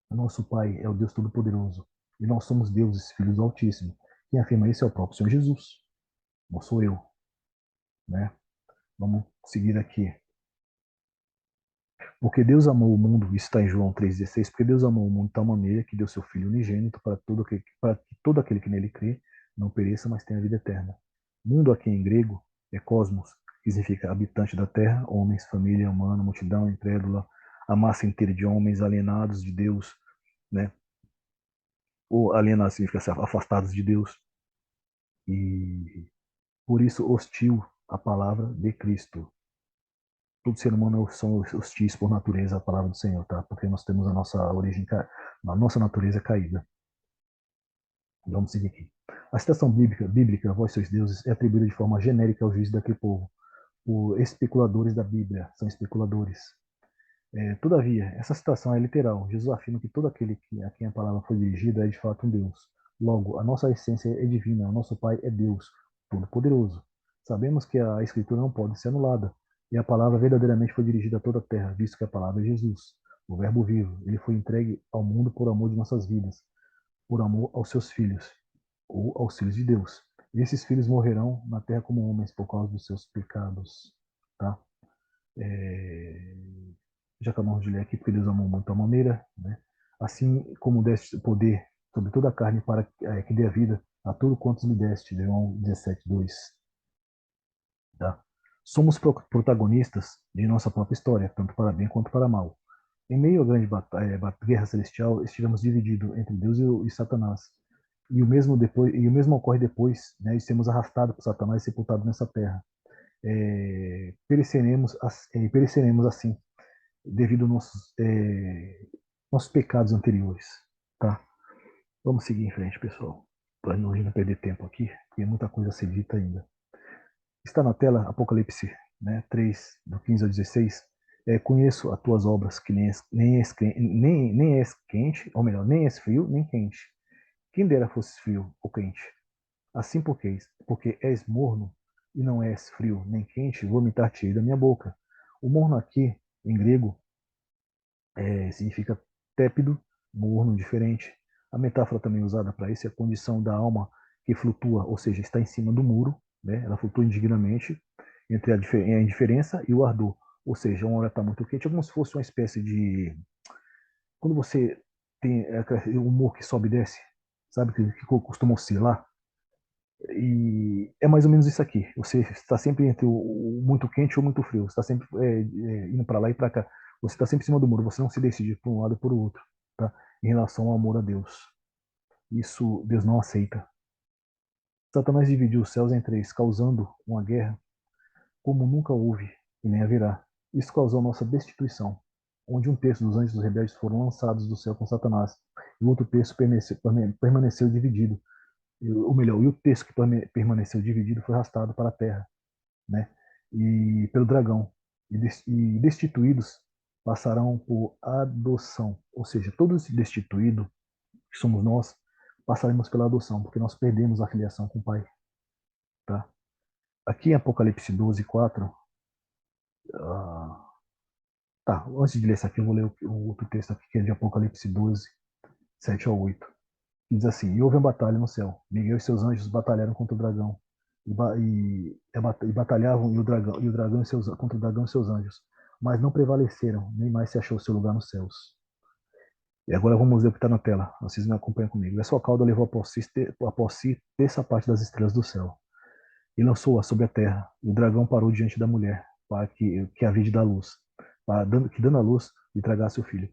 Nosso Pai é o Deus Todo-Poderoso. E nós somos deuses, filhos do Altíssimo. Quem afirma isso é o próprio Senhor Jesus. Não sou eu, né? Vamos seguir aqui. Porque Deus amou o mundo, isso está em João 3,16, porque Deus amou o mundo de tal maneira que deu seu Filho unigênito para que todo aquele que nele crê não pereça, mas tenha vida eterna. Mundo aqui em grego é cosmos, que significa habitante da terra, homens, família humana, multidão, incrédula, a massa inteira de homens alienados de Deus, né? Ou alienados significa afastados de Deus. E por isso hostil à palavra de Cristo. Todo ser humano são hostis por natureza à palavra do Senhor, tá? Porque nós temos a nossa origem, a nossa natureza caída. Vamos seguir aqui. A citação bíblica, vós sois deuses, é atribuída de forma genérica ao juízo daquele povo. Os especuladores da Bíblia são especuladores. Todavia, essa citação é literal. Jesus afirma que todo aquele a quem a palavra foi dirigida é de fato um Deus. Logo, a nossa essência é divina, o nosso Pai é Deus, Todo-Poderoso. Sabemos que a Escritura não pode ser anulada, e a palavra verdadeiramente foi dirigida a toda a terra, visto que a palavra é Jesus, o Verbo vivo. Ele foi entregue ao mundo por amor de nossas vidas, por amor aos seus filhos, ou aos filhos de Deus. E esses filhos morrerão na terra como homens por causa dos seus pecados. Tá? É, já acabamos de ler aqui, porque Deus amou muito a maneira, né? Assim como deste poder sobre toda a carne para que dê a vida a tudo quanto lhe deste, João 17:2. Tá? Somos protagonistas de nossa própria história, tanto para bem quanto para mal. Em meio à grande guerra celestial, estivemos divididos entre Deus e Satanás. E o mesmo ocorre depois, né, de sermos arrastados por Satanás e sepultados nessa terra. Pereceremos assim, devido aos nossos pecados anteriores, tá? Vamos seguir em frente, pessoal, para não perder tempo aqui, porque tem muita coisa a ser dita ainda. Está na tela Apocalipse, né, 3, do 15 ao 16. Conheço as tuas obras, que nem és quente, ou melhor, nem és frio, nem quente. Quem dera fosse frio ou quente. Assim porque és morno e não és frio nem quente, vomitar-te-ei da minha boca. O morno aqui, em grego, significa tépido, morno, diferente. A metáfora também usada para isso é a condição da alma que flutua, ou seja, está em cima do muro, né? Ela flutua indignamente entre a indiferença e o ardor. Ou seja, uma hora está muito quente, é como se fosse uma espécie de... Quando você tem o humor que sobe e desce, sabe, que costuma oscilar? E é mais ou menos isso aqui. Você está sempre entre o muito quente ou muito frio. Você está sempre indo para lá e para cá. Você está sempre em cima do muro. Você não se decide por um lado ou por outro, tá? Em relação ao amor a Deus. Isso Deus não aceita. Satanás dividiu os céus em três, causando uma guerra como nunca houve e nem haverá. Isso causou nossa destituição, onde um terço dos anjos rebeldes foram lançados do céu com Satanás, e o outro terço permaneceu dividido. Ou melhor, e o terço que permaneceu dividido foi arrastado para a terra, né? E pelo dragão. E destituídos passarão por adoção. Ou seja, todos destituídos, que somos nós, passaremos pela adoção, porque nós perdemos a filiação com o Pai. Tá? Aqui em Apocalipse 12, 4, tá, antes de ler isso aqui, eu vou ler o outro texto aqui, que é de Apocalipse 12, 7 ao 8. Que diz assim: E houve uma batalha no céu. Miguel e seus anjos batalharam contra o dragão. E batalhavam contra o dragão e seus anjos. Mas não prevaleceram, nem mais se achou seu lugar nos céus. E agora vamos ver o que está na tela. Vocês me acompanham comigo. E a sua cauda levou após si terça parte das estrelas do céu. E lançou-a sobre a terra. E o dragão parou diante da mulher, para que havia de dar luz, que dando a luz lhe tragasse o filho.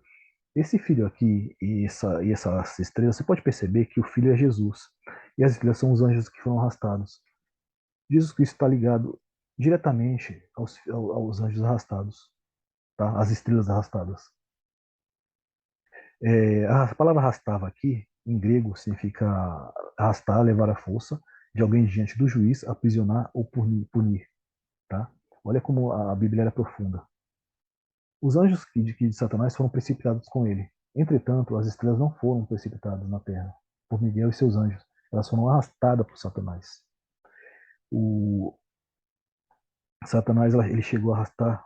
Esse filho aqui e essas estrelas, você pode perceber que o filho é Jesus. E as estrelas são os anjos que foram arrastados. Jesus Cristo está ligado diretamente aos anjos arrastados, tá? Às estrelas arrastadas. A palavra arrastava aqui, em grego, significa arrastar, levar à força de alguém diante do juiz, aprisionar ou punir, tá? Olha como a Bíblia era profunda. Os anjos de Satanás foram precipitados com ele. Entretanto, as estrelas não foram precipitadas na terra por Miguel e seus anjos. Elas foram arrastadas por Satanás. O Satanás ele chegou a arrastar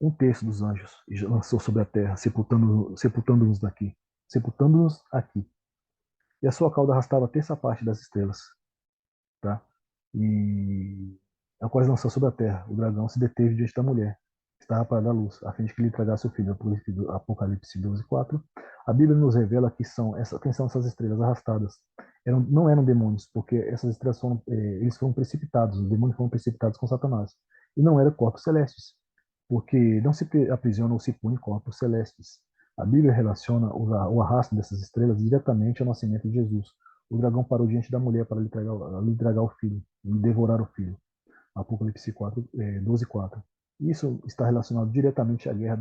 um terço dos anjos e lançou sobre a terra, sepultando-nos daqui, sepultando-nos aqui. E a sua cauda arrastava a terça parte das estrelas, tá? E a qual lançou sobre a terra. O dragão se deteve diante da mulher, que estava para dar luz, a fim de que lhe tragasse o filho. Apocalipse 12, 4. A Bíblia nos revela que quem são essas estrelas arrastadas. Não eram demônios, porque essas estrelas eles foram precipitados, os demônios foram precipitados com Satanás. E não eram corpos celestes, porque não se aprisiona ou se pune corpos celestes. A Bíblia relaciona o arrasto dessas estrelas diretamente ao nascimento de Jesus. O dragão parou diante da mulher para lhe tragar o filho, lhe devorar o filho. Apocalipse 4, 12, 4. Isso está relacionado diretamente à guerra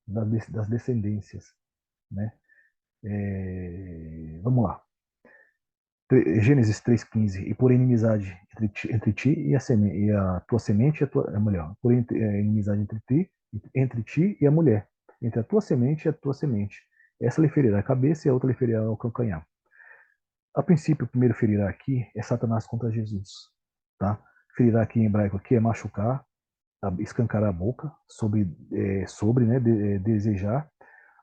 das descendências. Né? Vamos lá. Gênesis 3,15. E por inimizade entre ti e a tua semente, melhor, por inimizade entre ti e a mulher, entre a tua semente e a tua semente. Essa lhe ferirá a cabeça e a outra lhe ferirá o calcanhar. A princípio, o primeiro ferirá aqui é Satanás contra Jesus. Tá? Ferirá aqui em hebraico aqui é machucar, escancarar a boca, né, desejar,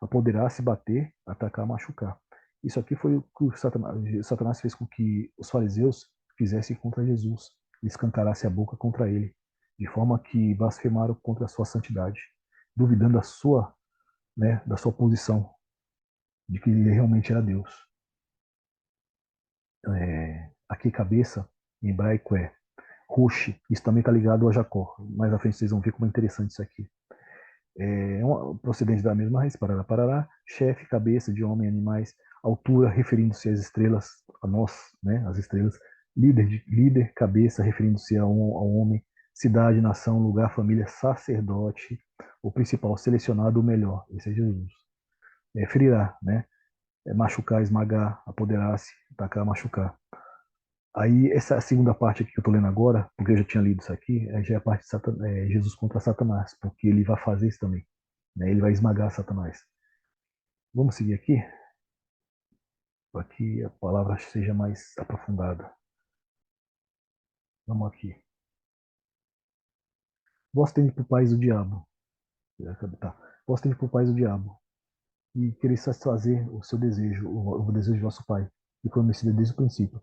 apoderar-se, bater, atacar, machucar. Isso aqui foi o que o Satanás fez com que os fariseus fizessem contra Jesus, escancarasse a boca contra ele, de forma que blasfemaram contra a sua santidade, duvidando da sua posição, de que ele realmente era Deus. Aqui cabeça, em hebraico é Roshi, isso também está ligado a Jacó. Mais à frente vocês vão ver como é interessante isso aqui. Procedente da mesma raiz, parará, parará, chefe, cabeça de homem, animais, altura, referindo-se às estrelas, a nós, né, as estrelas, líder, cabeça, referindo-se ao homem, cidade, nação, lugar, família, sacerdote, o principal, selecionado, o melhor, esse é Jesus. Ferirá, né, machucar, esmagar, apoderar-se, atacar, machucar. Aí, essa segunda parte aqui que eu estou lendo agora, porque eu já tinha lido isso aqui, já é a parte de Jesus contra Satanás, porque ele vai fazer isso também. Né? Ele vai esmagar Satanás. Vamos seguir aqui, para que a palavra seja mais aprofundada. Vamos aqui. Vós tendes por pais o diabo. Tá. Vós tendes por pais o diabo. E quereis satisfazer o seu desejo, o desejo de vosso pai, que foi homicida desde o princípio.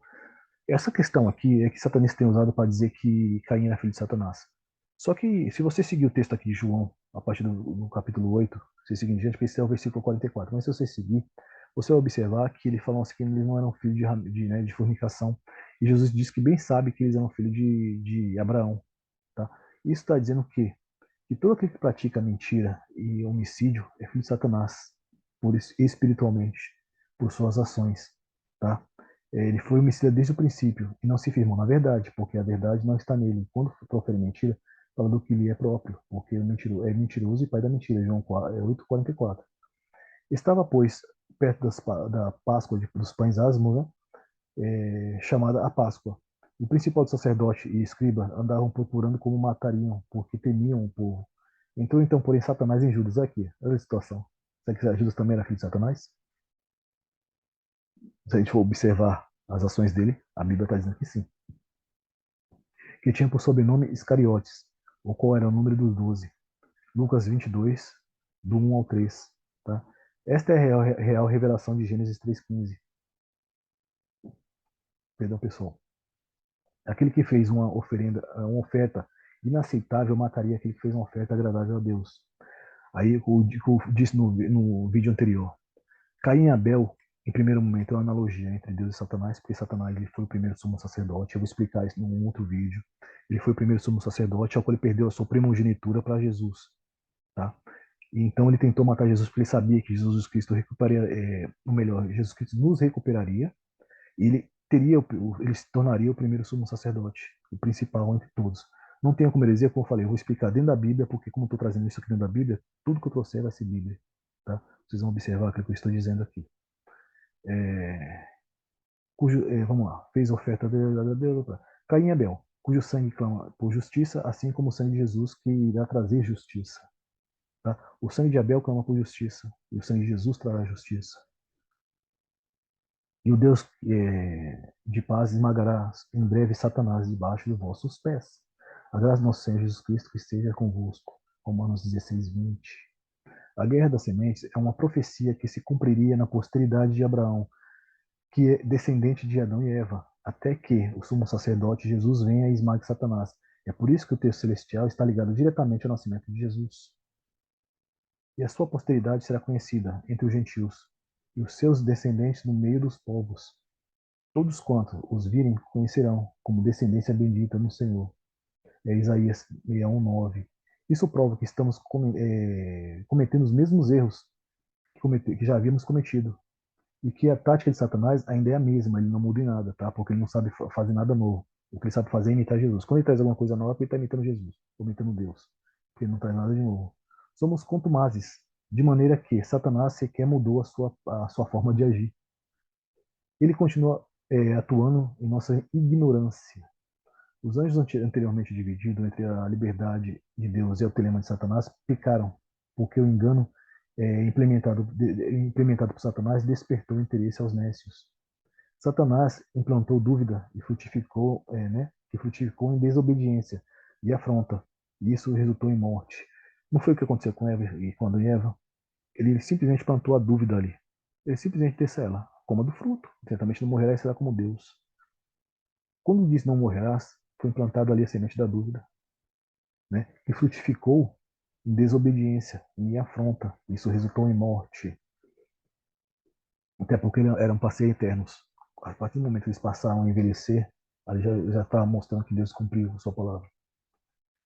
Essa questão aqui é que Satanás tem usado para dizer que Caim era filho de Satanás. Só que, se você seguir o texto aqui de João, a partir do capítulo 8, você seguir em diante, esse é o versículo 44. Mas se você seguir, você vai observar que ele falou assim que eles não eram filhos né, de fornicação. E Jesus disse que bem sabe que eles eram filhos de Abraão. Tá? Isso está dizendo que todo aquele que pratica mentira e homicídio é filho de Satanás, espiritualmente, por suas ações. Tá? Ele foi homicida desde o princípio e não se firmou na verdade, porque a verdade não está nele. Quando profere mentira, fala do que lhe é próprio, porque é mentiroso e pai da mentira. João 8,44. Estava, pois, perto da Páscoa dos pães asmos, né? Chamada a Páscoa. O principal sacerdote e escriba andavam procurando como matariam, porque temiam o povo. Entrou então, porém, Satanás em Judas. Aqui, olha a situação. Será que Judas também era filho de Satanás? Se a gente for observar as ações dele, a Bíblia está dizendo que sim. Que tinha por sobrenome Iscariotes, o qual era o número dos 12. Lucas 22, do 1 ao 3. Tá? Esta é a real revelação de Gênesis 3,15. Perdão, pessoal. Aquele que fez uma oferta inaceitável, mataria aquele que fez uma oferta agradável a Deus. Aí, eu disse no vídeo anterior, Caim e Abel, em primeiro momento, é uma analogia entre Deus e Satanás, porque Satanás ele foi o primeiro sumo sacerdote. Eu vou explicar isso num outro vídeo. Ele foi o primeiro sumo sacerdote, ao qual ele perdeu a sua primogenitura para Jesus. Tá? E então ele tentou matar Jesus porque ele sabia que Jesus Cristo recuperaria, ou melhor, Jesus Cristo nos recuperaria ele se tornaria o primeiro sumo sacerdote, o principal entre todos. Não tenha como heresia, como eu falei, eu vou explicar dentro da Bíblia, porque como eu estou trazendo isso aqui dentro da Bíblia, tudo que eu trouxer vai ser Bíblia. Tá? Vocês vão observar aquilo que eu estou dizendo aqui. Vamos lá, fez oferta de Deus. Caim e Abel, cujo sangue clama por justiça, assim como o sangue de Jesus, que irá trazer justiça. Tá? O sangue de Abel clama por justiça, e o sangue de Jesus trará justiça. E o Deus de paz esmagará em breve Satanás debaixo dos vossos pés. A graça do nosso Senhor Jesus Cristo que esteja convosco. Romanos 16:20. A guerra das sementes é uma profecia que se cumpriria na posteridade de Abraão, que é descendente de Adão e Eva, até que o sumo sacerdote Jesus venha e esmague Satanás. É por isso que o texto celestial está ligado diretamente ao nascimento de Jesus. E a sua posteridade será conhecida entre os gentios, e os seus descendentes no meio dos povos. Todos quanto os virem conhecerão como descendência bendita no Senhor. É Isaías 61:9. Isso prova que estamos cometendo os mesmos erros que já havíamos cometido. E que a tática de Satanás ainda é a mesma, ele não muda em nada, tá? Porque ele não sabe fazer nada novo. O que ele sabe fazer é imitar Jesus. Quando ele traz alguma coisa nova, ele está imitando Jesus, ou imitando Deus. Porque ele não traz nada de novo. Somos contumazes, de maneira que Satanás sequer mudou a sua forma de agir. Ele continua atuando em nossa ignorância. Os anjos anteriormente divididos entre a liberdade de Deus e o telema de Satanás pecaram, porque o engano implementado por Satanás despertou interesse aos nécios. Satanás implantou dúvida e frutificou em desobediência e afronta. E isso resultou em morte. Não foi o que aconteceu com Eva e com Adão e Eva? Ele simplesmente plantou a dúvida ali. Ele simplesmente disse a ela: coma do fruto, certamente não morrerá e será como Deus. Quando diz não morrerás, foi implantado ali a semente da dúvida, né? E frutificou em desobediência, em afronta. Isso resultou em morte. Até porque eram para ser eternos. A partir do momento que eles passaram a envelhecer, ali já está mostrando que Deus cumpriu a sua palavra.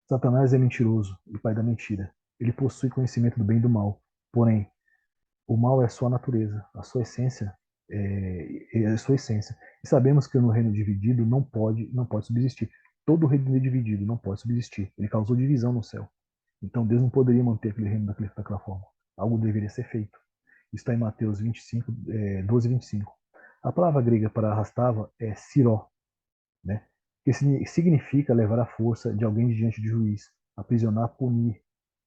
Satanás é mentiroso e pai da mentira. Ele possui conhecimento do bem e do mal. Porém, o mal é a sua natureza, a sua essência é a sua essência. E sabemos que no reino dividido não pode subsistir. Todo reino dividido não pode subsistir. Ele causou divisão no céu. Então Deus não poderia manter aquele reino daquela forma. Algo deveria ser feito. Está em Mateus 25, 12 e 25. A palavra grega para arrastava é siró, né? Que significa levar a força de alguém diante de juiz, aprisionar, punir.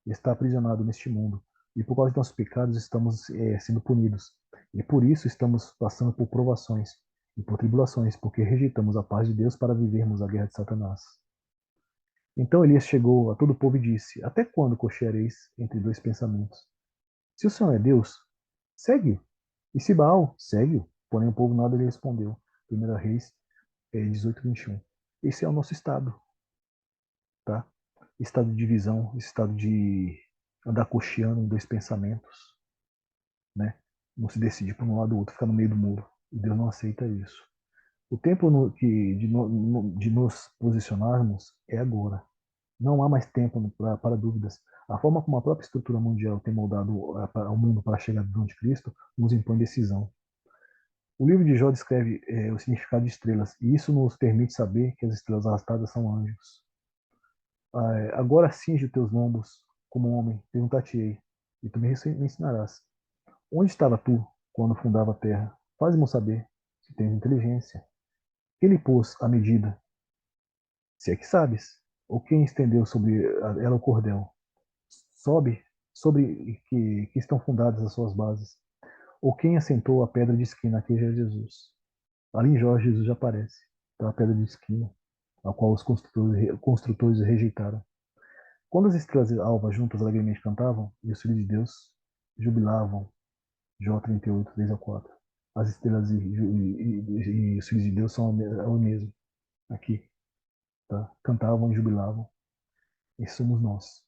Está aprisionado neste mundo. E por causa de nossos pecados estamos sendo punidos. E por isso estamos passando por provações e por tribulações, porque rejeitamos a paz de Deus para vivermos a guerra de Satanás. Então Elias chegou a todo o povo e disse: Até quando cocheareis entre dois pensamentos? Se o Senhor é Deus, segue-o. E se Baal, segue-o. Porém o povo nada lhe respondeu. 1 Reis 18:21. Esse é o nosso estado, tá? Estado de divisão, estado de andar cocheando em dois pensamentos, né? não se decidir por um lado ou outro, ficar no meio do muro. E Deus não aceita isso. O tempo de nos posicionarmos é agora. Não há mais tempo para dúvidas. A forma como a própria estrutura mundial tem moldado ao mundo para a chegada do anticristo nos impõe decisão. O livro de Jó descreve o significado de estrelas, e isso nos permite saber que as estrelas arrastadas são anjos. Agora cinge os teus lombos como homem, perguntar-te-ei, e tu me ensinarás. Onde estava tu quando fundava a terra? Faz-me saber se tens inteligência. Quem lhe pôs a medida? Se é que sabes. Ou quem estendeu sobre ela o cordel? Sobe sobre que estão fundadas as suas bases. Ou quem assentou a pedra de esquina, que é Jesus. Ali em Jó, Jesus já aparece. Então, a pedra de esquina, a qual os construtores rejeitaram. Quando as estrelas alvas juntas alegremente cantavam, e os filhos de Deus jubilavam. Jó 38, 3 a 4. As estrelas e os filhos de Deus são o mesmo. Aqui, tá? Cantavam e jubilavam. E somos nós.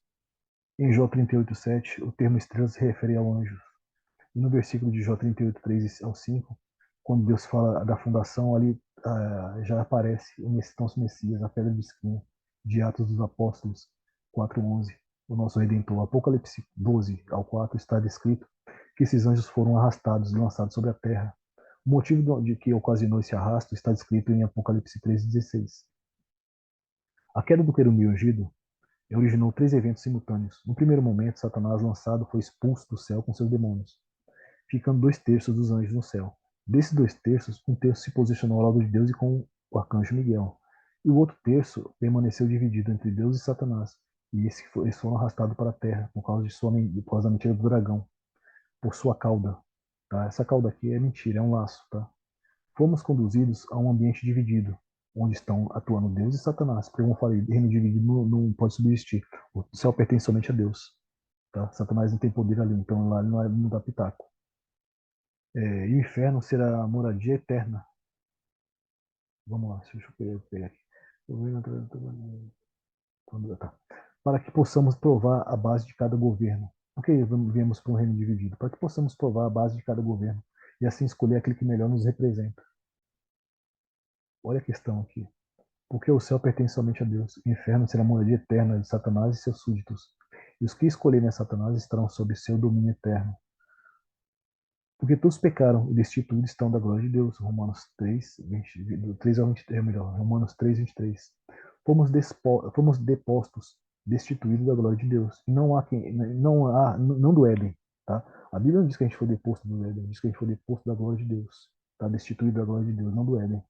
Em Jó 38, 7, o termo estrelas se refere ao anjo. E no versículo de Jó 38, 3 ao 5, quando Deus fala da fundação, ali já aparece o Messias, a pedra de esquina, de Atos dos Apóstolos 4:11, o nosso Redentor. Apocalipse 12 ao 4 está descrito que esses anjos foram arrastados e lançados sobre a terra. O motivo de que ocasionou esse arrasto está descrito em Apocalipse 13:16. A queda do querubim ungido originou três eventos simultâneos. No primeiro momento, Satanás, lançado, foi expulso do céu com seus demônios, ficando 2/3 dos anjos no céu. Desses 2/3, um terço se posicionou ao lado de Deus e com o arcanjo Miguel. E o outro terço permaneceu dividido entre Deus e Satanás. E eles foram arrastados para a terra por causa da mentira do dragão, por sua cauda. Tá? Essa cauda aqui é mentira, é um laço. Tá? Fomos conduzidos a um ambiente dividido, onde estão atuando Deus e Satanás. Porque, como eu falei, reino dividido não pode subsistir. O céu pertence somente a Deus. Tá? Satanás não tem poder ali, então lá ele não dá pitaco. E o inferno será a moradia eterna. Vamos lá, deixa eu pegar aqui. Tá. Para que possamos provar a base de cada governo. Por que viemos para um reino dividido? Para que possamos provar a base de cada governo e assim escolher aquele que melhor nos representa. Olha a questão aqui. Porque o céu pertence somente a Deus. O inferno será a moradia eterna de Satanás e seus súditos. E os que escolherem a Satanás estarão sob seu domínio eterno. Porque todos pecaram e destituídos estão da glória de Deus. Romanos 3, 20, do 3 ao 20, melhor, Romanos 3, 23. Fomos depostos, destituídos da glória de Deus. E não há quem, não do Éden, tá? A Bíblia não diz que a gente foi deposto do Éden, diz que a gente foi deposto da glória de Deus, tá? Destituído da glória de Deus, não do Éden.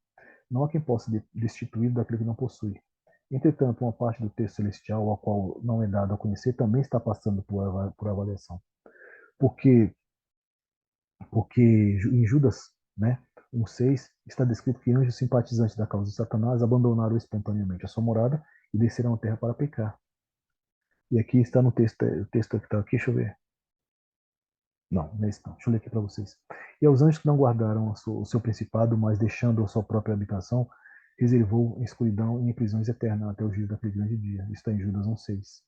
Não há quem possa destituir daquilo que não possui. Entretanto, uma parte do texto celestial, a qual não é dado a conhecer, também está passando por avaliação. Porque em Judas, né, 1:6, está descrito que anjos simpatizantes da causa de Satanás abandonaram espontaneamente a sua morada e desceram à terra para pecar. E aqui está no texto, o texto que está aqui, deixa eu ver. Não, não é isso não. Deixa eu ler aqui para vocês. E aos anjos que não guardaram o seu principado, mas deixando a sua própria habitação, reservou em escuridão e em prisões eternas até o juízo daquele grande dia. Isso está em Judas 1:6.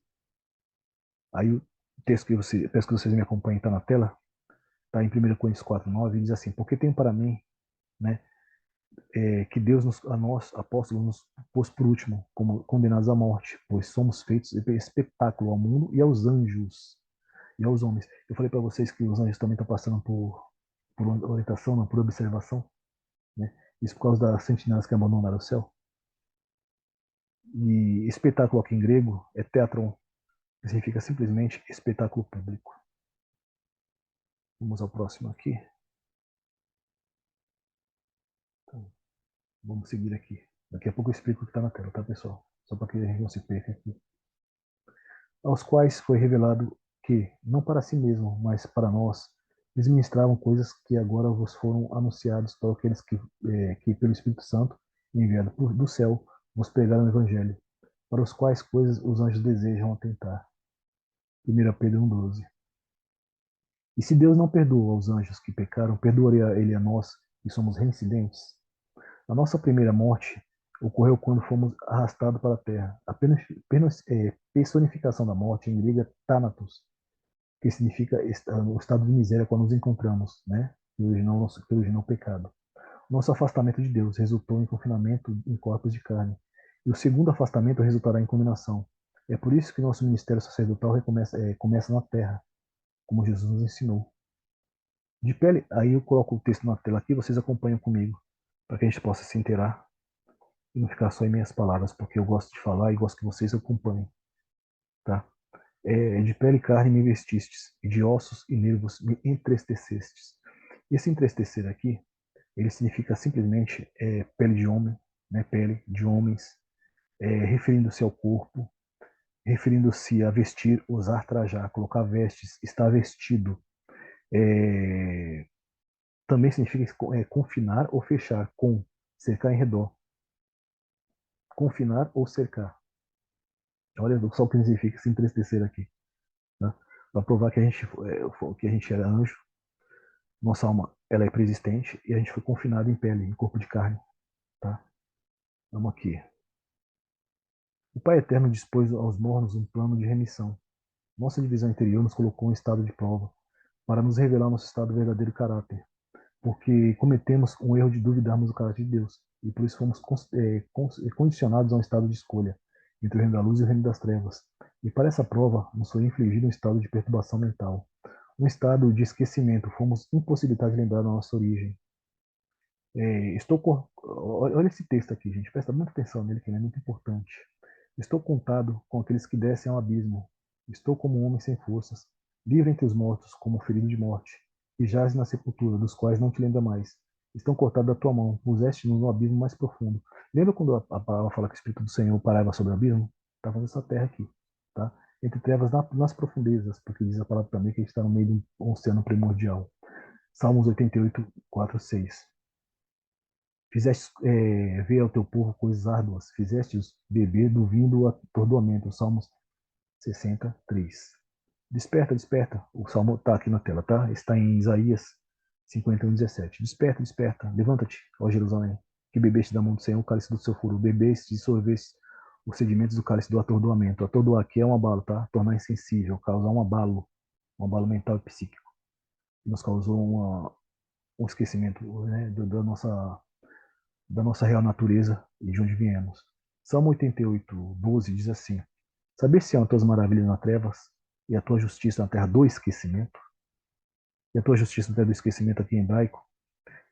Aí o texto que peço que vocês me acompanhem está na tela, está em 1 Coríntios 4:9, e diz assim: porque tem para mim, né, que Deus, a nós, apóstolos, nos pôs por último, como condenados à morte, pois somos feitos espetáculo ao mundo e aos anjos e aos homens. Eu falei para vocês que os anjos também estão passando por orientação, não, por observação, né? Isso por causa das sentinelas que abandonaram o céu. E espetáculo aqui em grego é teatron, que significa simplesmente espetáculo público. Vamos ao próximo aqui. Então, vamos seguir aqui. Daqui a pouco eu explico o que está na tela, tá, pessoal? Só para que a gente não se perca aqui. Aos quais foi revelado que, não para si mesmo, mas para nós, eles ministravam coisas que agora vos foram anunciadas para aqueles que pelo Espírito Santo, enviado do céu, vos pregaram o Evangelho, para os quais coisas os anjos desejam atentar. 1 Pedro 1:12. E se Deus não perdoa aos anjos que pecaram, perdoaria ele a nós, que somos reincidentes? A nossa primeira morte ocorreu quando fomos arrastados para a terra. A personificação da morte, em grego, é thanatos, que significa o estado de miséria quando nos encontramos, né? Que originou o pecado. Nosso afastamento de Deus resultou em confinamento em corpos de carne. E o segundo afastamento resultará em condenação. É por isso que nosso ministério sacerdotal começa na terra, como Jesus nos ensinou. De pele, aí eu coloco o texto na tela aqui, vocês acompanham comigo, para que a gente possa se inteirar e não ficar só em minhas palavras, porque eu gosto de falar e gosto que vocês acompanhem, tá? De pele e carne me vestistes, e de ossos e nervos me entristecestes. Esse entristecer aqui, ele significa simplesmente pele de homem, né? Pele de homens, referindo-se ao corpo, referindo-se a vestir, usar, trajar, colocar vestes, estar vestido. É, também significa confinar ou fechar, com, cercar em redor. Confinar ou cercar. Olha só o que significa se entristecer aqui. Né? Para provar que a gente era anjo, nossa alma ela é preexistente e a gente foi confinado em pele, em corpo de carne. Tá? Vamos aqui. O Pai Eterno dispôs aos mornos um plano de remissão. Nossa divisão interior nos colocou em estado de prova, para nos revelar nosso estado verdadeiro caráter, porque cometemos um erro de duvidarmos do caráter de Deus, e por isso fomos condicionados a um estado de escolha, entre o reino da luz e o reino das trevas. E para essa prova, nos foi infligido um estado de perturbação mental, um estado de esquecimento, fomos impossibilitados de lembrar da nossa origem. Olha esse texto aqui, gente, presta muita atenção nele, que ele é muito importante. Estou contado com aqueles que descem ao abismo. Estou como um homem sem forças, livre entre os mortos, como um ferido de morte, e jaz na sepultura, dos quais não te lembra mais. Estão cortados da tua mão, puseste-nos no abismo mais profundo. Lembra quando a palavra fala que o Espírito do Senhor parava sobre o abismo? Estava nessa terra aqui, tá? Entre trevas nas profundezas, porque diz a palavra também que a gente está no meio de um oceano primordial. Salmos 88, 4, 6. Fizeste ver ao teu povo coisas árduas, fizeste-os beber do vinho do atordoamento. Salmos 63. Desperta, desperta. O salmo está aqui na tela, tá? Está em Isaías 51:17. Desperta, desperta. Levanta-te, ó Jerusalém, que bebeste da mão do Senhor o cálice do seu furor. Bebeste e sorveste os sedimentos do cálice do atordoamento. Atordoar aqui é um abalo, tá? Tornar insensível, causar um abalo mental e psíquico. Nos causou um esquecimento, né, da nossa real natureza e de onde viemos. Salmo 88, 12 diz assim: Saber-se-ão as tuas maravilhas nas trevas e a tua justiça na terra do esquecimento. E a tua justiça na terra do esquecimento aqui em hebraico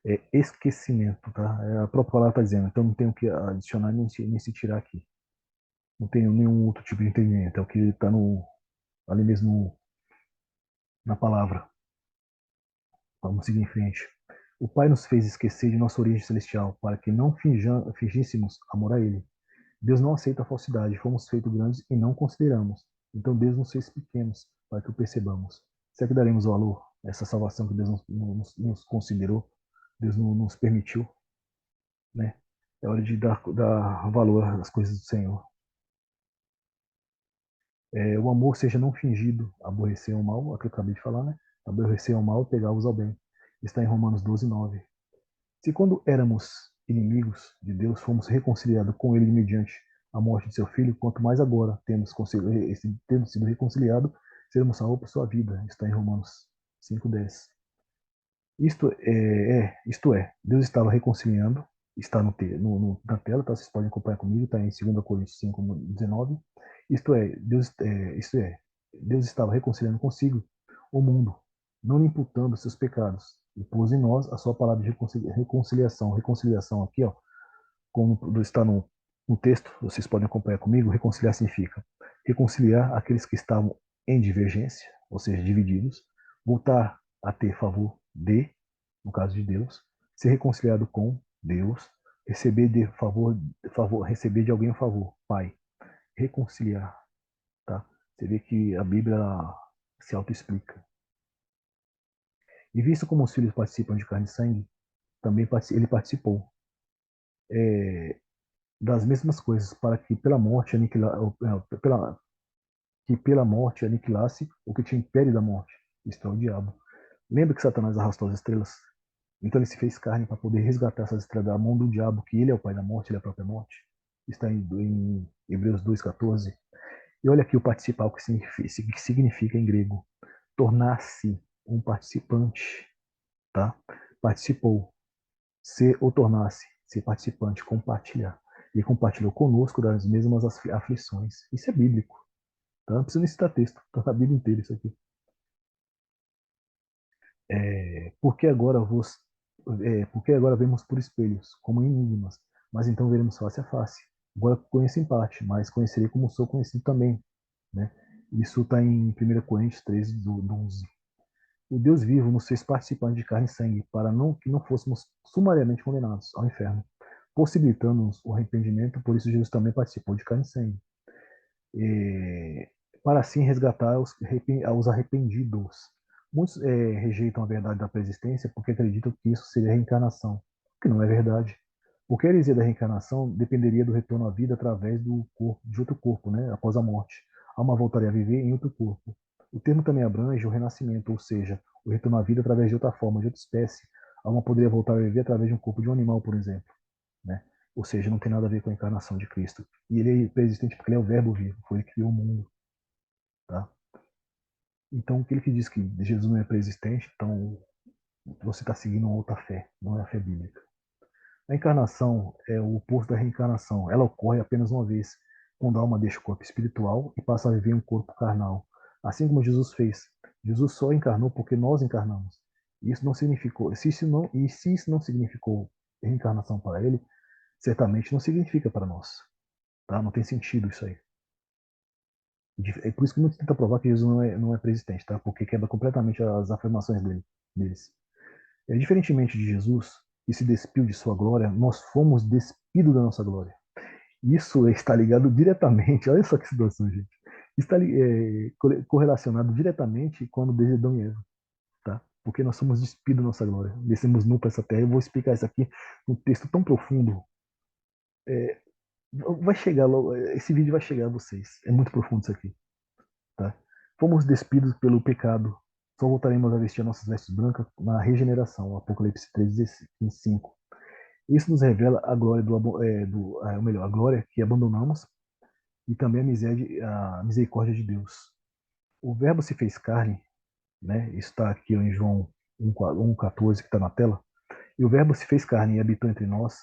é esquecimento, tá? A própria palavra está dizendo, então não tenho que adicionar nem se tirar aqui. Não tenho nenhum outro tipo de entendimento, é o que está ali mesmo na palavra. Vamos seguir em frente. O Pai nos fez esquecer de nossa origem celestial, para que não fingíssemos amor a Ele. Deus não aceita a falsidade. Fomos feitos grandes e não consideramos. Então Deus nos fez pequenos para que o percebamos. Será que daremos valor a essa salvação que Deus nos considerou? Deus nos permitiu, né? É hora de dar valor às coisas do Senhor. O amor seja não fingido, aborrecer o mal, é o que eu acabei de falar, né? Aborrecer o mal, pegar-vos ao bem. Está em Romanos 12:9. Se quando éramos inimigos de Deus, fomos reconciliados com Ele mediante a morte de seu Filho, quanto mais agora, tendo sido reconciliados, seremos salvos por sua vida. Está em Romanos 5:10. Isto é, Deus estava reconciliando, está na tela, tá? Vocês podem acompanhar comigo, está em 2 Coríntios 5:19. Isto é, Deus estava reconciliando consigo o mundo, não lhe imputando seus pecados, e pôs em nós a sua palavra de reconciliação. Reconciliação aqui, ó, como está no texto, vocês podem acompanhar comigo, reconciliar significa reconciliar aqueles que estavam em divergência, ou seja, divididos, voltar a ter favor no caso de Deus, ser reconciliado com Deus, receber de alguém um favor, Pai, reconciliar, tá? Você vê que a Bíblia se autoexplica. E visto como os filhos participam de carne e sangue, também ele participou das mesmas coisas, para que pela morte aniquilasse o que tinha império da morte, isto é, o diabo. Lembra que Satanás arrastou as estrelas? Então ele se fez carne para poder resgatar essas estrelas da mão do diabo, que ele é o pai da morte, ele é a própria morte. Está em Hebreus 2:14. E olha aqui o participal que significa em grego. tornar-se um participante, tá? Participou, ser ou tornar-se, ser participante, compartilhar. Ele compartilhou conosco das mesmas aflições. Isso é bíblico, tá? Não precisa nem citar texto, tá na Bíblia inteira isso aqui. Porque agora porque agora vemos por espelhos, como enigmas, mas então veremos face a face. Agora conheço em parte, mas conhecerei como sou conhecido também, né? Isso está em 1 Coríntios 13, do 11. O Deus vivo nos fez participantes de carne e sangue, para que não fôssemos sumariamente condenados ao inferno, possibilitando-nos o arrependimento, por isso Jesus também participou de carne e sangue, é, para assim resgatar os arrependidos. Muitos rejeitam a verdade da preexistência porque acreditam que isso seria reencarnação, o que não é verdade. Porque a heresia da reencarnação dependeria do retorno à vida através do corpo, de outro corpo, né, após a morte. A alma voltaria a viver em outro corpo. O termo também abrange o renascimento, ou seja, o retorno à vida através de outra forma, de outra espécie. A alma poderia voltar a viver através de um corpo de um animal, por exemplo, né? Ou seja, não tem nada a ver com a encarnação de Cristo. E ele é preexistente porque ele é o verbo vivo, foi ele que criou o mundo, tá? Então, aquele que diz que Jesus não é preexistente, então você está seguindo uma outra fé, não é a fé bíblica. A encarnação é o oposto da reencarnação. Ela ocorre apenas uma vez, quando a alma deixa o corpo espiritual e passa a viver em um corpo carnal. Assim como Jesus fez. Jesus só encarnou porque nós encarnamos. Isso não significou, se isso não significou reencarnação para ele, certamente não significa para nós. Tá? Não tem sentido isso aí. É por isso que muitos tentam provar que Jesus não é preexistente, tá? Porque quebra completamente as afirmações deles. Diferentemente de Jesus, que se despiu de sua glória, nós fomos despidos da nossa glória. Isso está ligado diretamente, olha só que situação, gente. Está correlacionado diretamente com o desejo de Adão e Eva, tá? Porque nós somos despidos da nossa glória, descemos nu para essa terra. Eu vou explicar isso aqui num texto tão profundo. É, vai chegar, esse vídeo vai chegar a vocês. É muito profundo isso aqui. Tá? Fomos despidos pelo pecado, só voltaremos a vestir nossas vestes brancas na regeneração. Apocalipse 3:5. Isso nos revela a glória ou melhor, a glória que abandonamos e também a misericórdia de Deus. O Verbo se fez carne, né? Isso está aqui em João 1:14 que está na tela. E o Verbo se fez carne e habitou entre nós,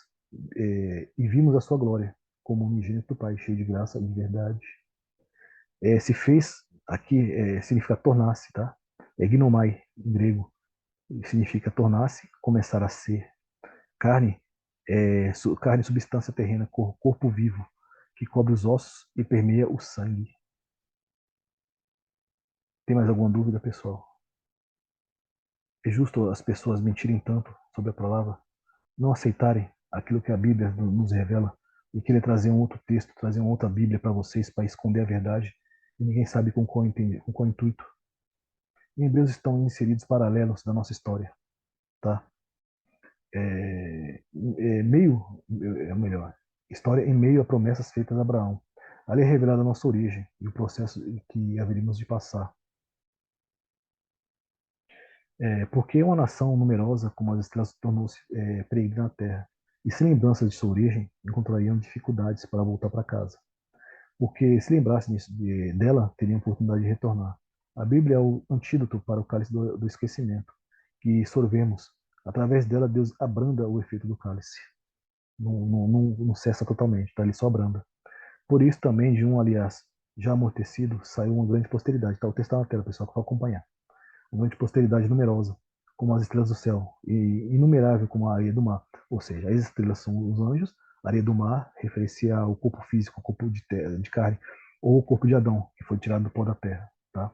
e vimos a sua glória, como unigênito do Pai, cheio de graça e de verdade. Se fez, aqui significa tornar-se, tá? Gnomai, em grego, significa tornar-se, começar a ser. Carne, carne, substância terrena, corpo vivo, que cobre os ossos e permeia o sangue. Tem mais alguma dúvida, pessoal? É justo as pessoas mentirem tanto sobre a palavra, não aceitarem aquilo que a Bíblia nos revela e querer trazer um outro texto, trazer uma outra Bíblia para vocês para esconder a verdade e ninguém sabe com qual intuito. Em Hebreus estão inseridos paralelos da nossa história, tá? Meio, melhor, história em meio a promessas feitas a Abraão. Ali é revelada a nossa origem e o processo que haveríamos de passar. Porque uma nação numerosa como as estrelas tornou-se peregrina na terra, e sem lembrança de sua origem, encontrariam dificuldades para voltar para casa. Porque se lembrassem dela, teriam oportunidade de retornar. A Bíblia é o antídoto para o cálice do esquecimento, que sorvemos. Através dela, Deus abranda o efeito do cálice. Não cessa totalmente, tá? Ele só abranda. Por isso também, de um, aliás, já amortecido, saiu uma grande posteridade. Tá? O texto está na tela, pessoal, que vai acompanhar. Uma grande posteridade numerosa, como as estrelas do céu, e inumerável como a areia do mar. Ou seja, as estrelas são os anjos, a areia do mar referencia ao corpo físico, ao corpo de carne, ou o corpo de Adão, que foi tirado do pó da terra. Tá?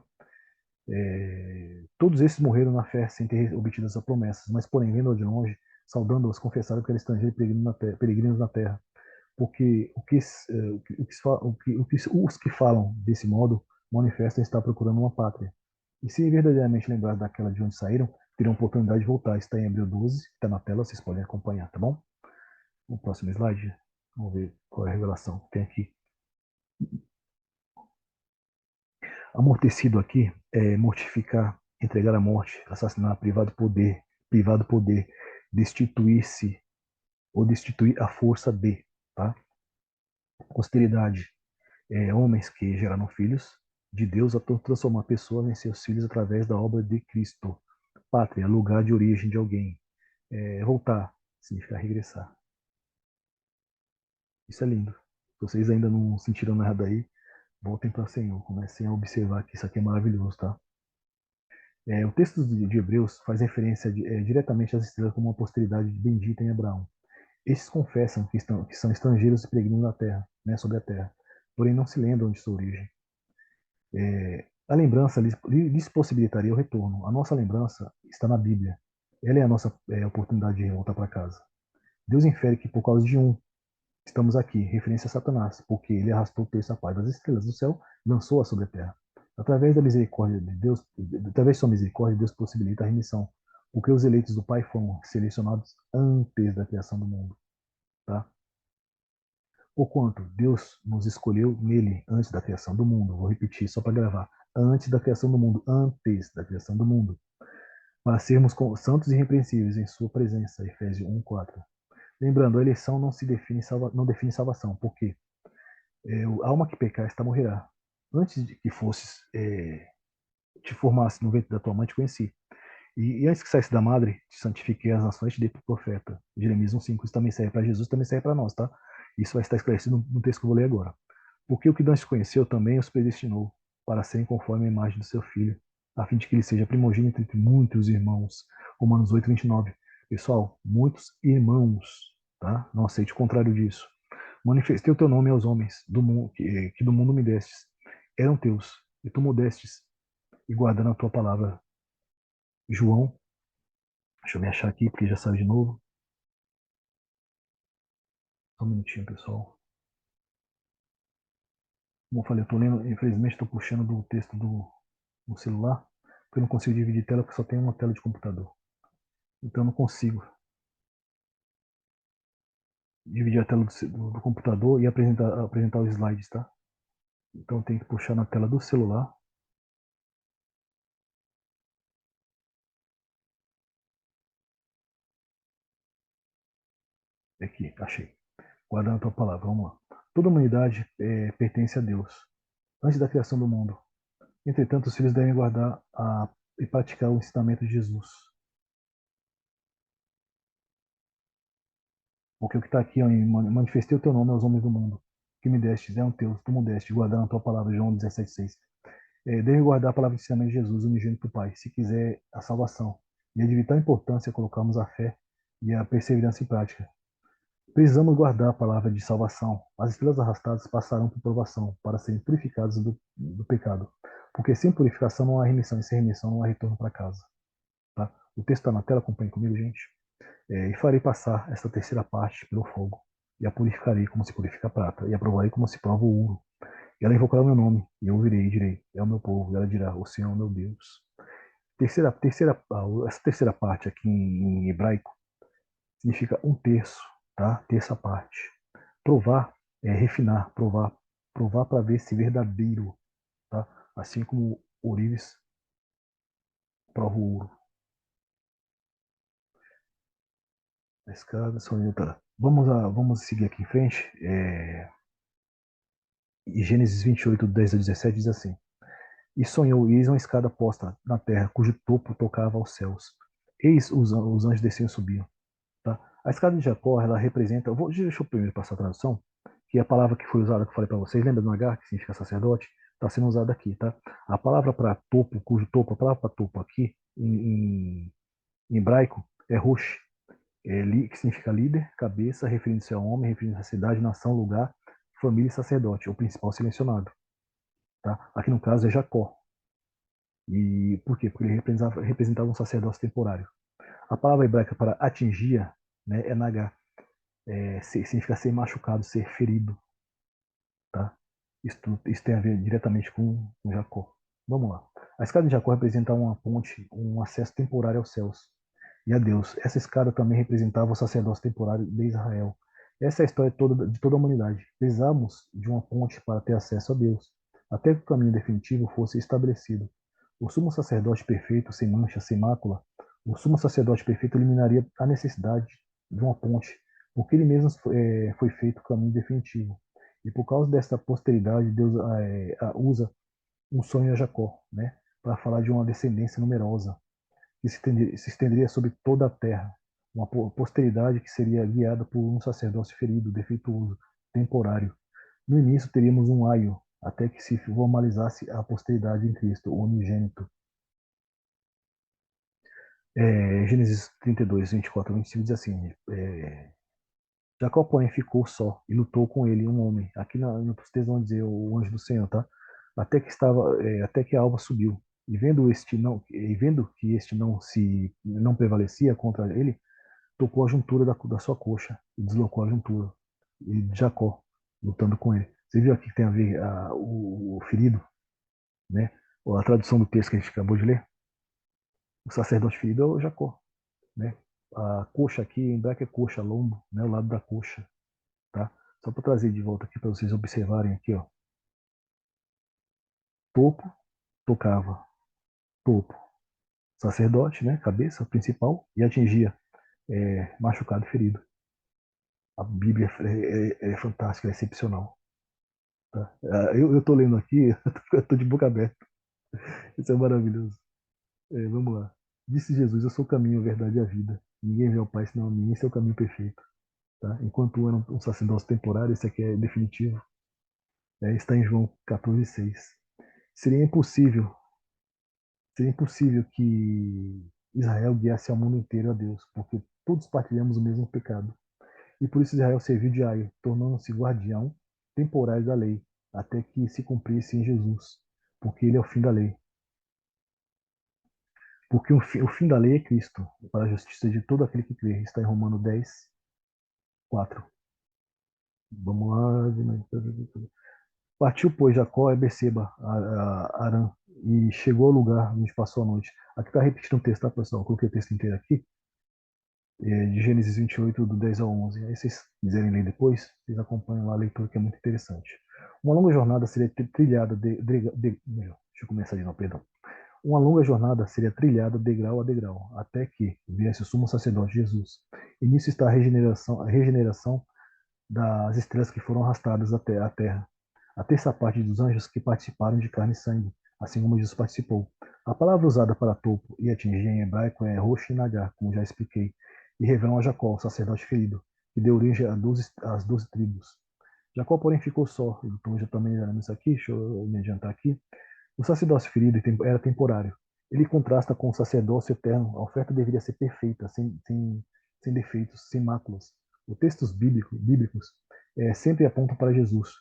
Todos esses morreram na fé sem ter obtido essas promessas, mas, porém, vendo de longe, saudando-os, confessaram que eram estrangeiros peregrinos na terra. Porque os que falam desse modo manifestam estar procurando uma pátria. E se verdadeiramente lembrar daquela de onde saíram, terão oportunidade de voltar. Está em Hebreu 12, está na tela, vocês podem acompanhar, tá bom? O próximo slide, vamos ver qual é a revelação. Tem aqui. Amortecido aqui é mortificar, entregar à morte, assassinar, privado poder, destituir-se ou destituir a força de, tá? Posteridade, homens que geraram filhos, de Deus a transformar pessoas em seus filhos através da obra de Cristo. Pátria, lugar de origem de alguém. Voltar significa regressar. Isso é lindo. Se vocês ainda não sentiram nada aí, voltem para o Senhor. Comecem a observar que isso aqui é maravilhoso, tá? O texto de Hebreus faz referência diretamente às estrelas como uma posteridade bendita em Abraão. Estes confessam que são estrangeiros e peregrinos na terra, né, sobre a terra, porém não se lembram de sua origem. A lembrança lhes possibilitaria o retorno. A nossa lembrança está na Bíblia. Ela é a nossa oportunidade de voltar para casa. Deus infere que por causa de um estamos aqui, referência a Satanás, porque ele arrastou o terço a paz das estrelas do céu e lançou-a sobre a terra. Através da misericórdia de Deus, através de sua misericórdia, Deus possibilita a remissão, porque os eleitos do Pai foram selecionados antes da criação do mundo, tá? Porquanto Deus nos escolheu nele antes da criação do mundo. Vou repetir só para gravar. Antes da criação do mundo, antes da criação do mundo, para sermos santos e irrepreensíveis em sua presença. Efésios 1:4. Lembrando, a eleição não define salvação, porque a alma que pecar, esta morrerá. Antes de que fosses, te formasse no ventre da tua mãe, te conheci. E antes que saísse da madre, te santifiquei as nações, te dei para o profeta. Jeremias 1:5. Isso também serve para Jesus, também serve para nós, tá? Isso vai estar esclarecido no texto que eu vou ler agora. Porque o que Deus conheceu também os predestinou para serem conforme a imagem do seu Filho, a fim de que ele seja primogênito entre muitos irmãos. Romanos 8:29. Pessoal, muitos irmãos, tá? Não aceite o contrário disso. Manifestei o teu nome aos homens do mundo, que do mundo me destes. Eram teus, e tu modestes, e guardando a tua palavra. João, deixa eu me achar aqui, porque já saiu de novo. Só um minutinho, pessoal. Como eu falei, eu tô lendo, infelizmente estou puxando do texto do celular, porque eu não consigo dividir tela, porque só tem uma tela de computador. Então eu não consigo dividir a tela do computador e apresentar os slides, tá? Então eu tenho que puxar na tela do celular. Aqui, achei. Guardando a tua palavra, vamos lá. Toda a humanidade pertence a Deus, antes da criação do mundo. Entretanto, os filhos devem guardar e praticar o ensinamento de Jesus. Porque o que está aqui, ó, manifestei o teu nome aos homens do mundo, que me destes, é um teu, tu me deste, guardando a tua palavra, João 17:6. Devem guardar a palavra de ensinamento de Jesus, unigênito do Pai, se quiser a salvação. E é de vital importância colocarmos a fé e a perseverança em prática. Precisamos guardar a palavra de salvação. As estrelas arrastadas passarão por provação para serem purificadas do pecado. Porque sem purificação não há remissão, e sem remissão não há retorno para casa. Tá? O texto está na tela, acompanhe comigo, gente. E farei passar esta terceira parte pelo fogo, e a purificarei como se purifica a prata, e a provarei como se prova o ouro. E ela invocará o meu nome, e eu ouvirei e direi, é o meu povo, e ela dirá, o Senhor é o meu Deus. Essa terceira parte aqui em hebraico significa um terço, tá? Terça parte. Provar é refinar, provar para ver se verdadeiro, tá? Assim como ourives prova o ouro. A escada, tá. Vamos seguir aqui em frente. E Gênesis 28, 10-17 diz assim: E sonhou, e eis uma escada posta na terra, cujo topo tocava aos céus. Eis os anjos desciam e subiam. Tá? A escada de Jacó, ela representa. Deixa eu primeiro passar a tradução, que é a palavra que foi usada, que eu falei para vocês. Lembra do Nagar, que significa sacerdote? Está sendo usada aqui, tá? A palavra para topo, cujo topo, a palavra para topo aqui, em hebraico, é rosh, que significa líder, cabeça, referindo-se a homem, referindo-se à cidade, nação, lugar, família e sacerdote, o principal selecionado. Tá? Aqui no caso é Jacó. E por quê? Porque ele representava um sacerdócio temporário. A palavra hebraica para atingir, né, é nagar. Significa ser machucado, ser ferido. Tá? Isso tem a ver diretamente com Jacó. Vamos lá. A escada de Jacó representa uma ponte, um acesso temporário aos céus e a Deus. Essa escada também representava o sacerdócio temporário de Israel. Essa é a história de toda a humanidade. Precisamos de uma ponte para ter acesso a Deus, até que o caminho definitivo fosse estabelecido. O sumo sacerdote perfeito, sem mancha, sem mácula, o sumo sacerdote perfeito eliminaria a necessidade de uma ponte, porque ele mesmo foi feito o caminho definitivo. E por causa dessa posteridade, Deus usa um sonho a Jacó, né, para falar de uma descendência numerosa que se estenderia sobre toda a terra, uma posteridade que seria guiada por um sacerdócio ferido, defeituoso, temporário. No início teríamos um aio, até que se formalizasse a posteridade em Cristo, o unigênito. Gênesis 32, 24 a 25 diz assim: Jacó, porém, ficou só e lutou com ele um homem. Aqui no texto vão dizer o anjo do Senhor, tá? Até que a alva subiu. E vendo que este não prevalecia contra ele, tocou a juntura da sua coxa e deslocou a juntura. E Jacó lutando com ele. Você viu aqui que tem a ver o ferido, né? A tradução do texto que a gente acabou de ler. O sacerdote ferido é o Jacó, né? A coxa aqui em hebraico é coxa, lombo, né? O lado da coxa, tá? Só para trazer de volta aqui para vocês observarem aqui, ó. Topo, tocava. Topo, sacerdote, né? Cabeça principal e atingia machucado, ferido. A Bíblia é fantástica, é excepcional. Tá? Eu tô lendo aqui, eu tô de boca aberta. Isso é maravilhoso. Vamos lá. Disse Jesus: Eu sou o caminho, a verdade e a vida. Ninguém vê ao Pai senão a mim. Esse é o caminho perfeito. Tá? Enquanto um era um sacerdócio temporário, esse aqui é definitivo. Está em João 14,6. Seria impossível, seria impossível que Israel guiasse ao mundo inteiro a Deus, porque todos partilhamos o mesmo pecado. E por isso Israel serviu de aio, tornando-se guardião temporário da lei, até que se cumprisse em Jesus, porque ele é o fim da lei. Porque o fim da lei é Cristo, para a justiça de todo aquele que crê. Está em Romanos 10, 4. Vamos lá. Partiu, pois, Jacó e Beceba, Arã, e chegou ao lugar onde passou a noite. Aqui está repetindo o texto, tá, pessoal? Eu coloquei o texto inteiro aqui, de Gênesis 28, do 10 ao 11. Aí, se vocês quiserem ler depois, vocês acompanham lá a leitura, que é muito interessante. Uma longa jornada seria trilhada melhor, deixa eu começar de novo, perdão. Uma longa jornada seria trilhada degrau a degrau, até que viesse o sumo sacerdote Jesus. E nisso está a regeneração das estrelas que foram arrastadas até a terra. A terça parte dos anjos que participaram de carne e sangue, assim como Jesus participou. A palavra usada para topo e atingir em hebraico é Rosh Nagar, como já expliquei, e revelam a Jacó, o sacerdote ferido, que deu origem às 12 tribos. Jacó, porém, ficou só. Então, já também já isso aqui, deixa eu me adiantar aqui. O sacerdócio ferido era temporário. Ele contrasta com o sacerdócio eterno. A oferta deveria ser perfeita, sem defeitos, sem máculas. Os textos bíblicos sempre apontam para Jesus.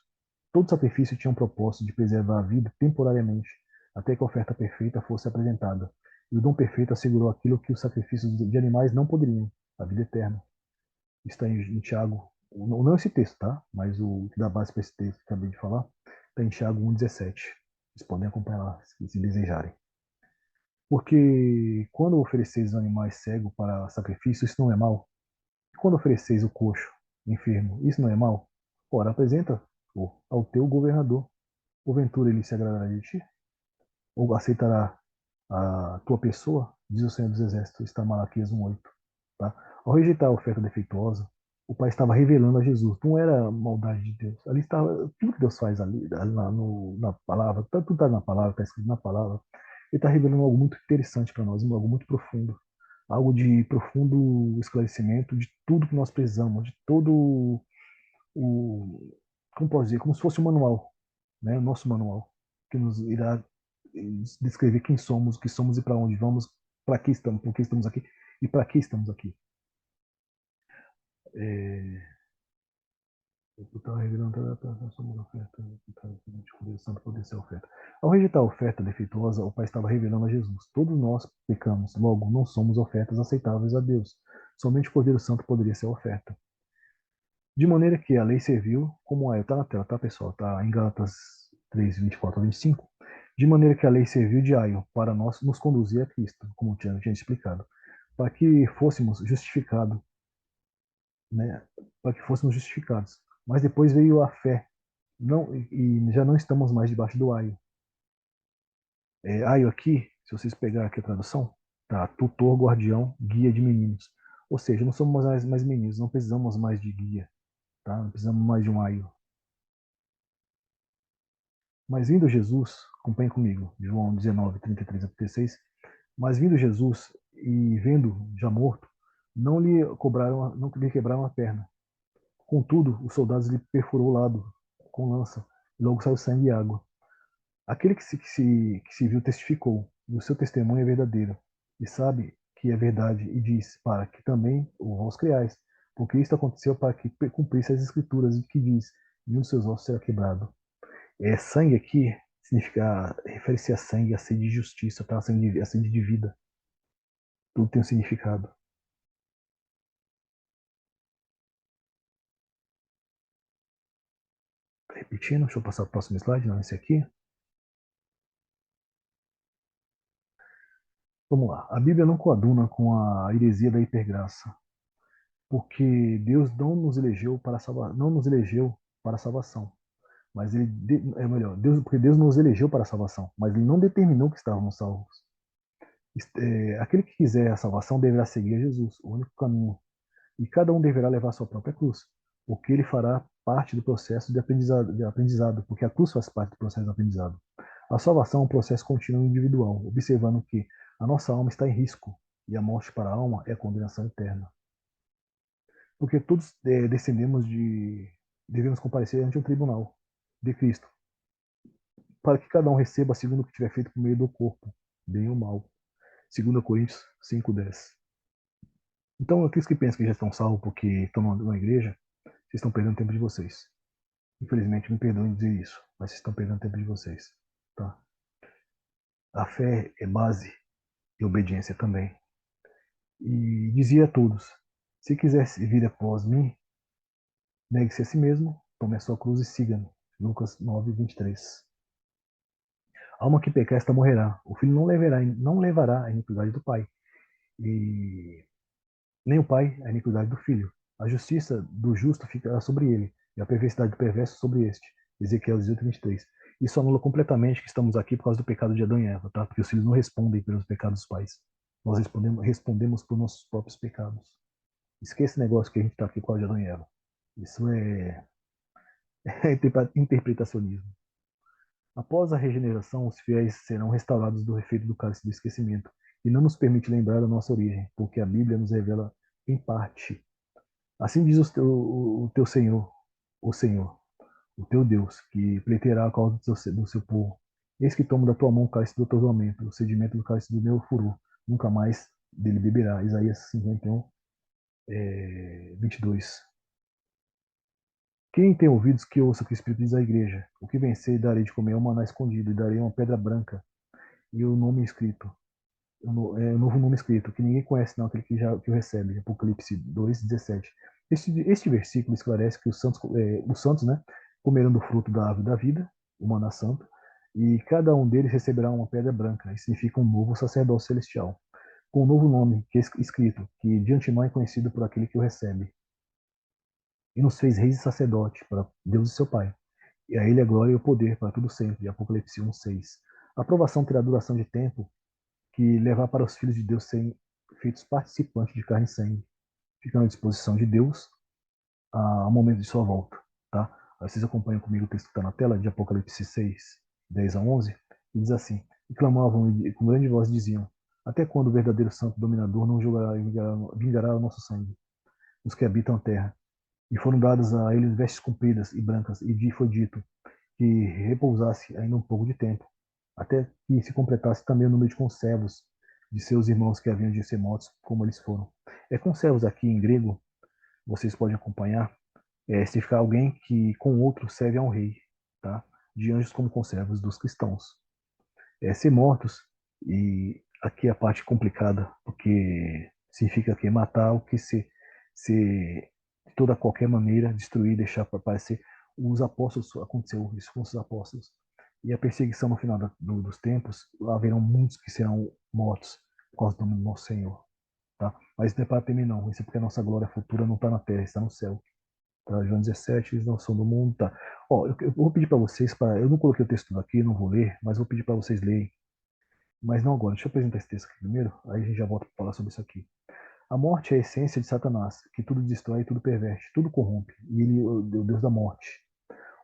Todo sacrifício tinha um propósito de preservar a vida temporariamente, até que a oferta perfeita fosse apresentada. E o dom perfeito assegurou aquilo que os sacrifícios de animais não poderiam, a vida eterna. Está em Tiago, não esse texto, tá? Mas o que dá base para esse texto que acabei de falar, está em Tiago 1,17. Vocês podem acompanhar lá, se desejarem. Porque quando ofereceis o animal cego para sacrifício, isso não é mal. E quando ofereceis o coxo, enfermo, isso não é mal. Ora, apresenta-o ao teu governador. Porventura ele se agradará de ti? Ou aceitará a tua pessoa? Diz o Senhor dos Exércitos, está Malaquias 1,8. Tá? Ao rejeitar a oferta defeituosa, o pai estava revelando a Jesus. Não era maldade de Deus. Ali estava tudo que Deus faz ali, na palavra, tudo está na palavra, está escrito na palavra. Ele está revelando algo muito interessante para nós, algo muito profundo, algo de profundo esclarecimento de tudo que nós precisamos, de todo o, como posso dizer, como se fosse um manual, né? O nosso manual, que nos irá descrever quem somos, o que somos e para onde vamos, para que estamos, por que estamos aqui e para que estamos aqui. Estava revelando a sua oferta, de santo poder ser oferta. Ao rejeitar a oferta defeituosa, o Pai estava revelando a Jesus. Todos nós pecamos, logo não somos ofertas aceitáveis a Deus. Somente o Cordeiro Santo poderia ser a oferta. De maneira que a lei serviu como é, tá na tela, tá pessoal? Tá em Gálatas 3, 24 a 25. De maneira que a lei serviu de aio para nós nos conduzir a Cristo, como eu tinha explicado, para que fôssemos justificados, né? Para que fôssemos justificados. Mas depois veio a fé, não, e já não estamos mais debaixo do aio. Aio aqui, se vocês pegarem aqui a tradução, tá? Tutor, guardião, guia de meninos. Ou seja, não somos mais meninos, não precisamos mais de guia, tá? Não precisamos mais de um aio. Mas vindo Jesus, acompanhe comigo, João 19, 33 a 36, mas vindo Jesus e vendo já morto, não lhe quebraram a perna. Contudo, os soldados lhe perfurou o lado com lança, e logo saiu sangue e água. Aquele que se viu testificou, e o seu testemunho é verdadeiro, e sabe que é verdade, e diz, para que também o vós creais, porque isto aconteceu para que cumprisse as escrituras, que diz, e um dos seus ossos será quebrado. Sangue aqui significa, refere-se a sangue, a sede de justiça, tá? A sede de vida. Tudo tem um significado. Tá repetindo, deixa eu passar para o próximo slide, não, esse aqui. Vamos lá. A Bíblia não coaduna com a heresia da hipergraça, porque Deus não nos elegeu para a salvação, mas é melhor, porque Deus nos elegeu para a salvação, mas ele não determinou que estávamos salvos. Aquele que quiser a salvação deverá seguir a Jesus, o único caminho, e cada um deverá levar a sua própria cruz, porque ele fará parte do processo de aprendizado, porque a cruz faz parte do processo de aprendizado. A salvação é um processo contínuo e individual, observando que a nossa alma está em risco e a morte para a alma é a condenação eterna. Porque todos devemos comparecer ante um tribunal de Cristo, para que cada um receba segundo o que tiver feito por meio do corpo, bem ou mal. 2 Coríntios 5:10. Então, aqueles que pensam que já estão salvos porque estão numa igreja, vocês estão perdendo tempo de vocês. Infelizmente, me perdoem dizer isso, mas vocês estão perdendo tempo de vocês. Tá? A fé é base e obediência também. E dizia a todos: se quiser vir após mim, negue-se a si mesmo, tome a sua cruz e siga-me. Lucas 9:23. A alma que pecar, esta morrerá. O filho não levará a iniquidade do pai, e nem o pai a iniquidade do filho. A justiça do justo ficará sobre ele, e a perversidade do perverso sobre este. Ezequiel 18:23. Isso anula completamente que estamos aqui por causa do pecado de Adão e Eva, tá? Porque os filhos não respondem pelos pecados dos pais. Nós respondemos por nossos próprios pecados. Esqueça esse negócio que a gente está aqui com a de Adão e Eva. Isso é interpretacionismo. Após a regeneração, os fiéis serão restaurados do efeito do cálice do esquecimento, e não nos permite lembrar da nossa origem, porque a Bíblia nos revela em parte. Assim diz o teu Senhor, o teu Deus, que pleiteará a causa do seu povo. Eis que tomo da tua mão o cálice do teu tormento, o sedimento do cálice do meu furor. Nunca mais dele beberá. Isaías 51, 22. Quem tem ouvidos que ouça o que o Espírito diz à igreja. O que vencer, darei de comer ao maná escondido, e darei uma pedra branca e o nome escrito. O novo nome escrito, que ninguém conhece, não, aquele que o recebe. Apocalipse 2:17. Este versículo esclarece que os santos, né, comerão do fruto da árvore da vida, o maná santo, e cada um deles receberá uma pedra branca, e significa um novo sacerdócio celestial, com um novo nome, que é escrito, que de antemão é conhecido por aquele que o recebe. E nos fez reis e sacerdotes para Deus e seu Pai. E a ele a glória e o poder para tudo sempre. Apocalipse 1:6. A aprovação terá duração de tempo que levar para os filhos de Deus serem feitos participantes de carne e sangue, ficando à disposição de Deus ao momento de sua volta. Tá? Aí vocês acompanham comigo o texto que está na tela, de Apocalipse 6:10 a 11, e diz assim: E clamavam e com grande voz diziam: Até quando o verdadeiro santo dominador não julgará e vingará o nosso sangue, os que habitam a terra? E foram dadas a eles vestes compridas e brancas, e foi dito que repousasse ainda um pouco de tempo, até que se completasse também o número de conservos de seus irmãos que haviam de ser mortos, como eles foram. Conservos aqui em grego, vocês podem acompanhar, significa alguém que com outro serve a um rei, tá? De anjos como conservos dos cristãos. Ser mortos, e aqui é a parte complicada, porque significa que matar o que se de toda qualquer maneira destruir, deixar para aparecer. Os apóstolos, aconteceu isso com os apóstolos. E a perseguição no final dos tempos, haverão muitos que serão mortos por causa do nome do nosso Senhor. Tá? Mas isso não é para terminar, não. Isso é porque a nossa glória futura não está na terra, está no céu. Tá? João 17, eles não são do mundo. Tá? Ó, eu vou pedir para vocês, eu não coloquei o texto aqui, não vou ler, mas vou pedir para vocês lerem. Mas não agora, deixa eu apresentar esse texto aqui primeiro, aí a gente já volta para falar sobre isso aqui. A morte é a essência de Satanás, que tudo destrói, tudo perverte, tudo corrompe, e ele é o Deus da morte.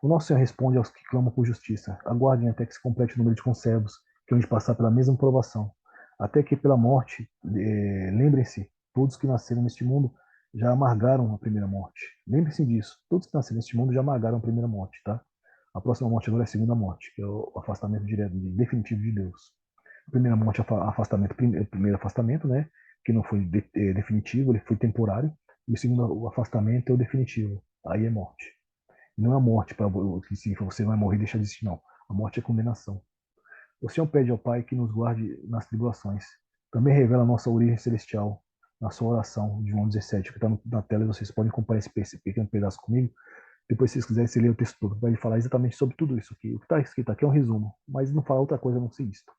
O nosso Senhor responde aos que clamam por justiça: aguardem até que se complete o número de conservos, que hão de passar pela mesma provação, até que pela morte, lembrem-se, todos que nasceram neste mundo já amargaram a primeira morte. Lembrem-se disso, todos que nasceram neste mundo já amargaram a primeira morte, tá? A próxima morte agora é a segunda morte, que é o afastamento direto, definitivo de Deus. A primeira morte é afastamento, primeiro afastamento, né? Que não foi definitivo, ele foi temporário. E o segundo, o afastamento é o definitivo. Aí é morte. Não é a morte para que significa você vai morrer e deixar de existir, não. A morte é condenação. O Senhor pede ao Pai que nos guarde nas tribulações. Também revela a nossa origem celestial na sua oração de João 17, que está na tela, e vocês podem acompanhar esse pequeno pedaço comigo. Depois, se vocês quiserem, você lê o texto todo, vai falar exatamente sobre tudo isso aqui. O que está escrito aqui é um resumo, mas não fala outra coisa a não ser isto.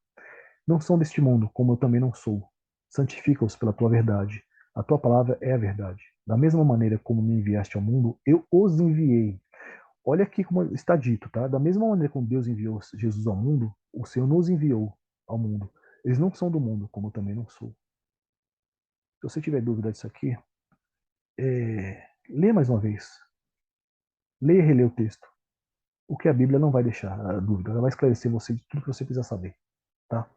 Não são deste mundo, como eu também não sou. Santifica-os pela tua verdade. A tua palavra é a verdade. Da mesma maneira como me enviaste ao mundo, eu os enviei. Olha aqui como está dito, tá? Da mesma maneira como Deus enviou Jesus ao mundo, o Senhor nos enviou ao mundo. Eles não são do mundo, como eu também não sou. Se você tiver dúvida disso aqui, lê mais uma vez. Lê e relê o texto. O que a Bíblia não vai deixar a dúvida, ela vai esclarecer você de tudo que você precisa saber, tá?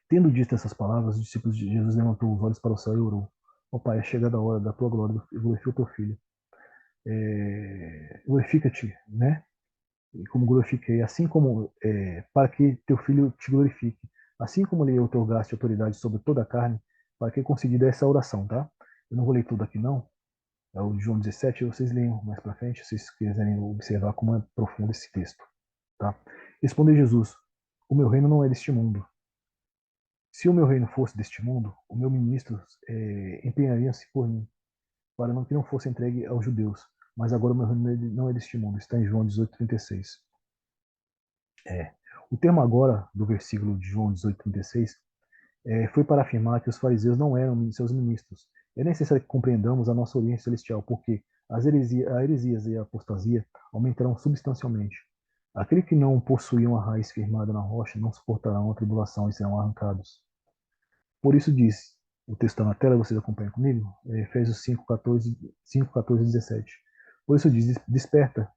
Tendo dito essas palavras, os discípulos de Jesus levantou os olhos para o céu e orou: ó Pai, é chegada a hora da tua glória, glorifica o teu filho. Glorifica-te, né? E como glorifiquei, assim como para que teu filho te glorifique, assim como lhe outorgaste autoridade sobre toda a carne, para que concedida essa oração, tá? Eu não vou ler tudo aqui não, é o de João 17, vocês leiam mais para frente, se vocês quiserem observar como é profundo esse texto, tá? Respondeu Jesus: o meu reino não é deste mundo. Se o meu reino fosse deste mundo, os meus ministros empenhariam-se por mim, para que não fosse entregue aos judeus. Mas agora o meu reino não é deste mundo. Está em João 18:36. É. O termo agora, do versículo de João 18:36, foi para afirmar que os fariseus não eram seus ministros. É necessário que compreendamos a nossa origem celestial, porque a heresias e a apostasia aumentarão substancialmente. Aquele que não possui uma raiz firmada na rocha não suportarão a tribulação e serão arrancados. Por isso diz, o texto está na tela, vocês acompanham comigo? Efésios 5, 14 e 17. Por isso diz, desperta,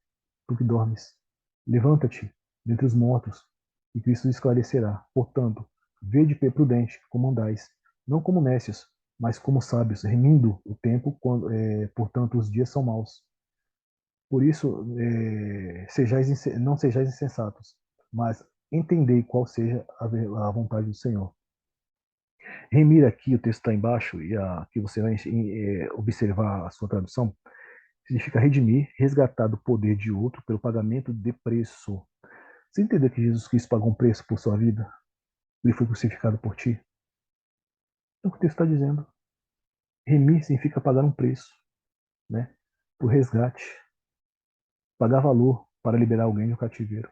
tu que dormes. Levanta-te dentre os mortos, e Cristo esclarecerá. Portanto, vede prudente como andais, não como nécios, mas como sábios, remindo o tempo, portanto os dias são maus. Por isso, não sejais insensatos, mas entendei qual seja a vontade do Senhor. Remir aqui, o texto está embaixo, e aqui você vai observar a sua tradução, significa redimir, resgatar do poder de outro pelo pagamento de preço. Você entendeu que Jesus Cristo pagou um preço por sua vida? Ele foi crucificado por ti? É o que o texto está dizendo. Remir significa pagar um preço, né? Por resgate. Pagar valor para liberar alguém do cativeiro.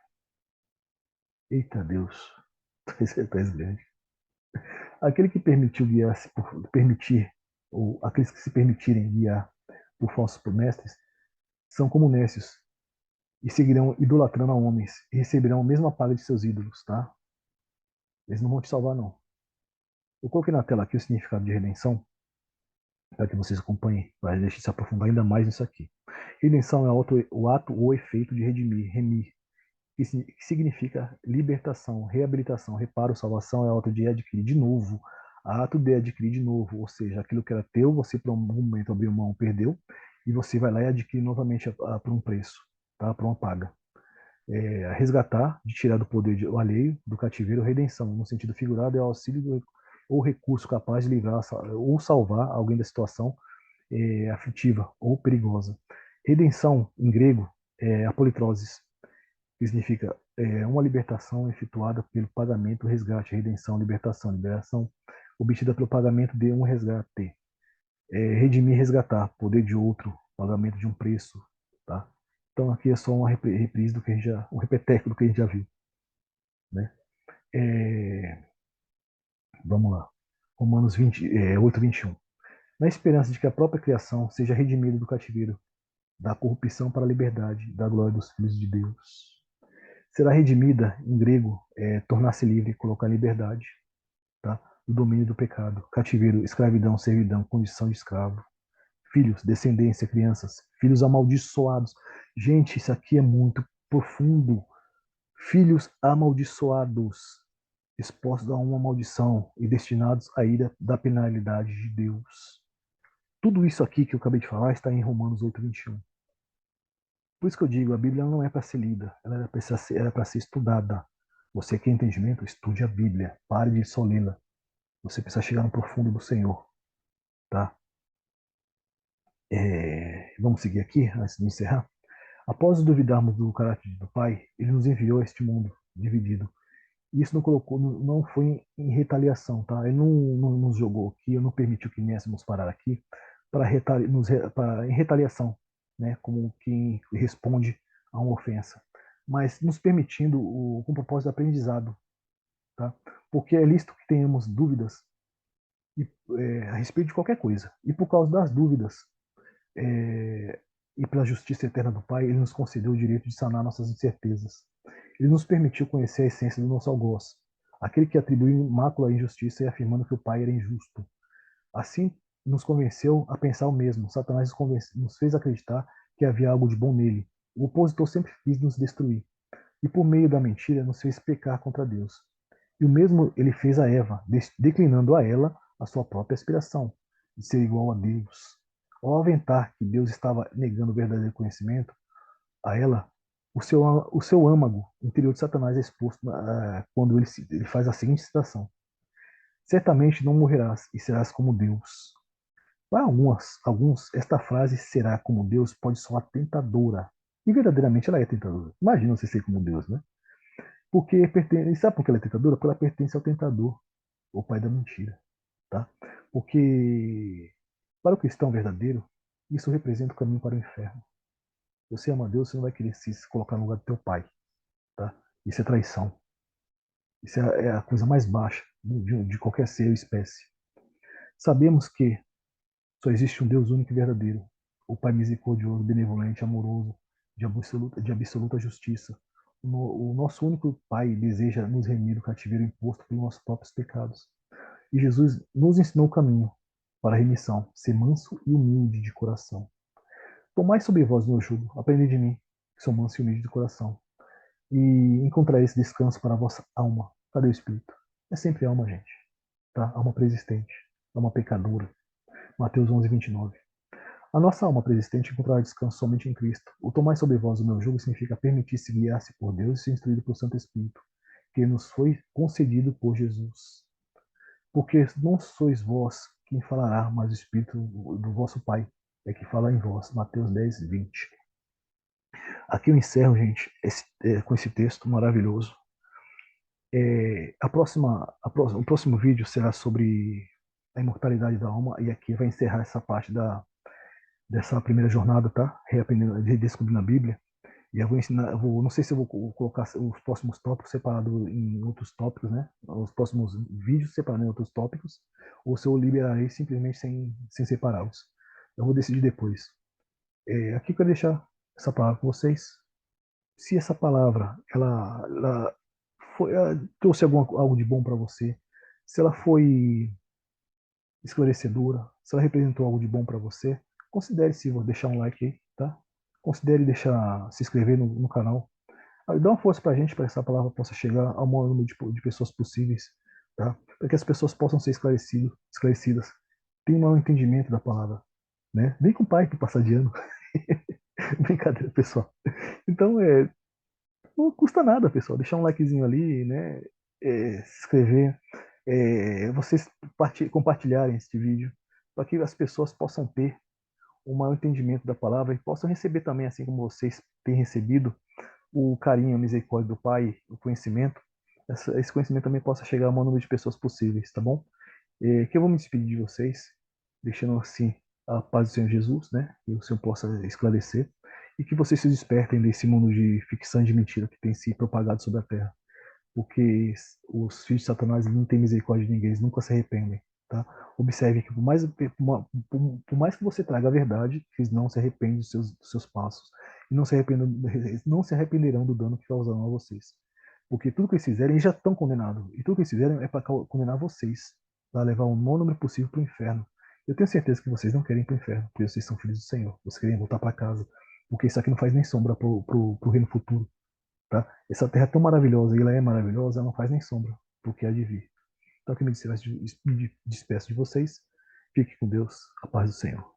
Eita Deus, esse é grande. Aquele que permitiu guiar-se por permitir, ou aqueles que se permitirem guiar por falsos mestres, são como nécios e seguirão idolatrando a homens e receberão a mesma paga de seus ídolos, tá? Eles não vão te salvar, não. Eu coloquei na tela aqui o significado de redenção, para que vocês acompanhem, para a gente se aprofundar ainda mais nisso aqui. Redenção é o ato ou efeito de redimir, remir, que significa libertação, reabilitação, reparo, salvação é o ato de adquirir de novo, ato de adquirir de novo, ou seja, aquilo que era teu, você por um momento abriu mão, perdeu, e você vai lá e adquire novamente por um preço, tá? Por uma paga. Resgatar, de tirar do poder o alheio, do cativeiro, redenção, no sentido figurado, é o auxílio ou recurso capaz de livrar ou salvar alguém da situação aflitiva ou perigosa. Redenção, em grego, é apolitrosis, que significa uma libertação efetuada pelo pagamento, resgate, redenção, libertação, liberação obtida pelo pagamento de um resgate. Redimir, resgatar, poder de outro, pagamento de um preço, tá? Então aqui é só uma reprise do que a gente já, um repeteco do que a gente já viu, né? É, vamos lá. Romanos 8:21. Na esperança de que a própria criação seja redimida do cativeiro, da corrupção para a liberdade, da glória dos filhos de Deus. Será redimida, em grego, tornar-se livre, colocar em liberdade, tá? Do domínio do pecado, cativeiro, escravidão, servidão, condição de escravo, filhos, descendência, crianças, filhos amaldiçoados. Gente, isso aqui é muito profundo. Filhos amaldiçoados, expostos a uma maldição e destinados à ira da penalidade de Deus. Tudo isso aqui que eu acabei de falar está em Romanos 8:21. Por isso que eu digo, a Bíblia não é para ser lida, ela era para ser estudada. Você quer entendimento? Estude a Bíblia. Pare de só lê-la. Você precisa chegar no profundo do Senhor, tá? Vamos seguir aqui, antes de encerrar. Após duvidarmos do caráter do Pai, ele nos enviou a este mundo dividido. E isso não colocou, não foi em retaliação, tá? Ele não nos jogou aqui, ele não permitiu que viéssemos parar aqui em retaliação, né? Como quem responde a uma ofensa, mas nos permitindo com o propósito de aprendizado, tá? Porque é lícito que tenhamos dúvidas a respeito de qualquer coisa. E por causa das dúvidas e pela justiça eterna do Pai, ele nos concedeu o direito de sanar nossas incertezas. Ele nos permitiu conhecer a essência do nosso algoz, aquele que atribuiu mácula à injustiça e afirmando que o Pai era injusto. Assim, nos convenceu a pensar o mesmo. Satanás nos fez acreditar que havia algo de bom nele. O opositor sempre quis nos destruir. E por meio da mentira nos fez pecar contra Deus. E o mesmo ele fez a Eva, declinando a ela a sua própria aspiração de ser igual a Deus. Ao aventar que Deus estava negando o verdadeiro conhecimento a ela, o seu âmago interior de Satanás é exposto quando ele faz a seguinte citação: certamente não morrerás e serás como Deus. Para alguns, esta frase será como Deus pode soar tentadora. E verdadeiramente ela é tentadora. Imagina você ser como Deus, né? Porque pertence, sabe por que ela é tentadora? Porque ela pertence ao tentador, o pai da mentira, tá? Porque para o cristão verdadeiro, isso representa o caminho para o inferno. Você ama Deus, você não vai querer se colocar no lugar do teu pai, tá? Isso é traição. Isso é a coisa mais baixa de qualquer ser ou espécie. Sabemos que só existe um Deus único e verdadeiro, o Pai misericordioso, benevolente, amoroso, de absoluta justiça. O nosso único Pai deseja nos remir do cativeiro imposto pelos nossos próprios pecados. E Jesus nos ensinou o caminho para a remissão, ser manso e humilde de coração. Tomai sobre vós o meu jugo, aprendei de mim, que sou manso e humilde de coração, e encontrareis esse descanso para a vossa alma. Cadê o Espírito? É sempre alma, gente, tá? Alma preexistente, alma pecadora. Mateus 11:29. A nossa alma preexistente encontrará descanso somente em Cristo. O tomai sobre vós o meu jugo significa permitir-se guiar-se por Deus e ser instruído pelo Santo Espírito, que nos foi concedido por Jesus. Porque não sois vós quem falará, mas o Espírito do vosso Pai é que fala em vós. Mateus 10:20. Aqui eu encerro, gente, com esse texto maravilhoso. O próximo vídeo será sobre a imortalidade da alma, e aqui vai encerrar essa parte dessa primeira jornada, tá? Reaprendendo, descobrindo a Bíblia. E eu vou ensinar, não sei se eu vou colocar os próximos tópicos separados em outros tópicos, né? Os próximos vídeos separados em outros tópicos, ou se eu liberarei simplesmente sem separá-los. Eu vou decidir depois. Aqui eu quero deixar essa palavra com vocês. Se essa palavra ela trouxe algo de bom para você, se ela foi esclarecedora, se ela representou algo de bom para você, considere se vou deixar um like aí, tá? Considere se inscrever no canal. Dá uma força para a gente, para que essa palavra possa chegar ao maior número de pessoas possíveis, tá? Para que as pessoas possam ser esclarecidas, tenham um maior entendimento da palavra, né? Vem com o pai para passar de ano. Brincadeira, pessoal. Então, não custa nada, pessoal. Deixar um likezinho ali, né? Se inscrever. Vocês compartilharem este vídeo para que as pessoas possam ter um maior entendimento da palavra e possam receber também, assim como vocês têm recebido, o carinho, a misericórdia do Pai, o conhecimento. Esse conhecimento também possa chegar ao maior número de pessoas possíveis, tá bom? Que eu vou me despedir de vocês, deixando assim a paz do Senhor Jesus, né? Que o Senhor possa esclarecer e que vocês se despertem desse mundo de ficção e de mentira que tem se propagado sobre a terra. Porque os filhos de Satanás não têm misericórdia de ninguém, eles nunca se arrependem, tá? Observe que por mais que você traga a verdade, eles não se arrependem dos seus passos e não se arrependerão do dano que causarão a vocês. Porque tudo que eles fizerem, eles já estão condenados. E tudo que eles fizerem é para condenar vocês, para levar o menor número possível para o inferno. Eu tenho certeza que vocês não querem ir para o inferno, porque vocês são filhos do Senhor. Vocês querem voltar para casa, porque isso aqui não faz nem sombra pro reino futuro, tá? Essa terra é tão maravilhosa, e ela é maravilhosa, ela não faz nem sombra pro que há de vir. Então, que me despeço de vocês. Fique com Deus, a paz do Senhor.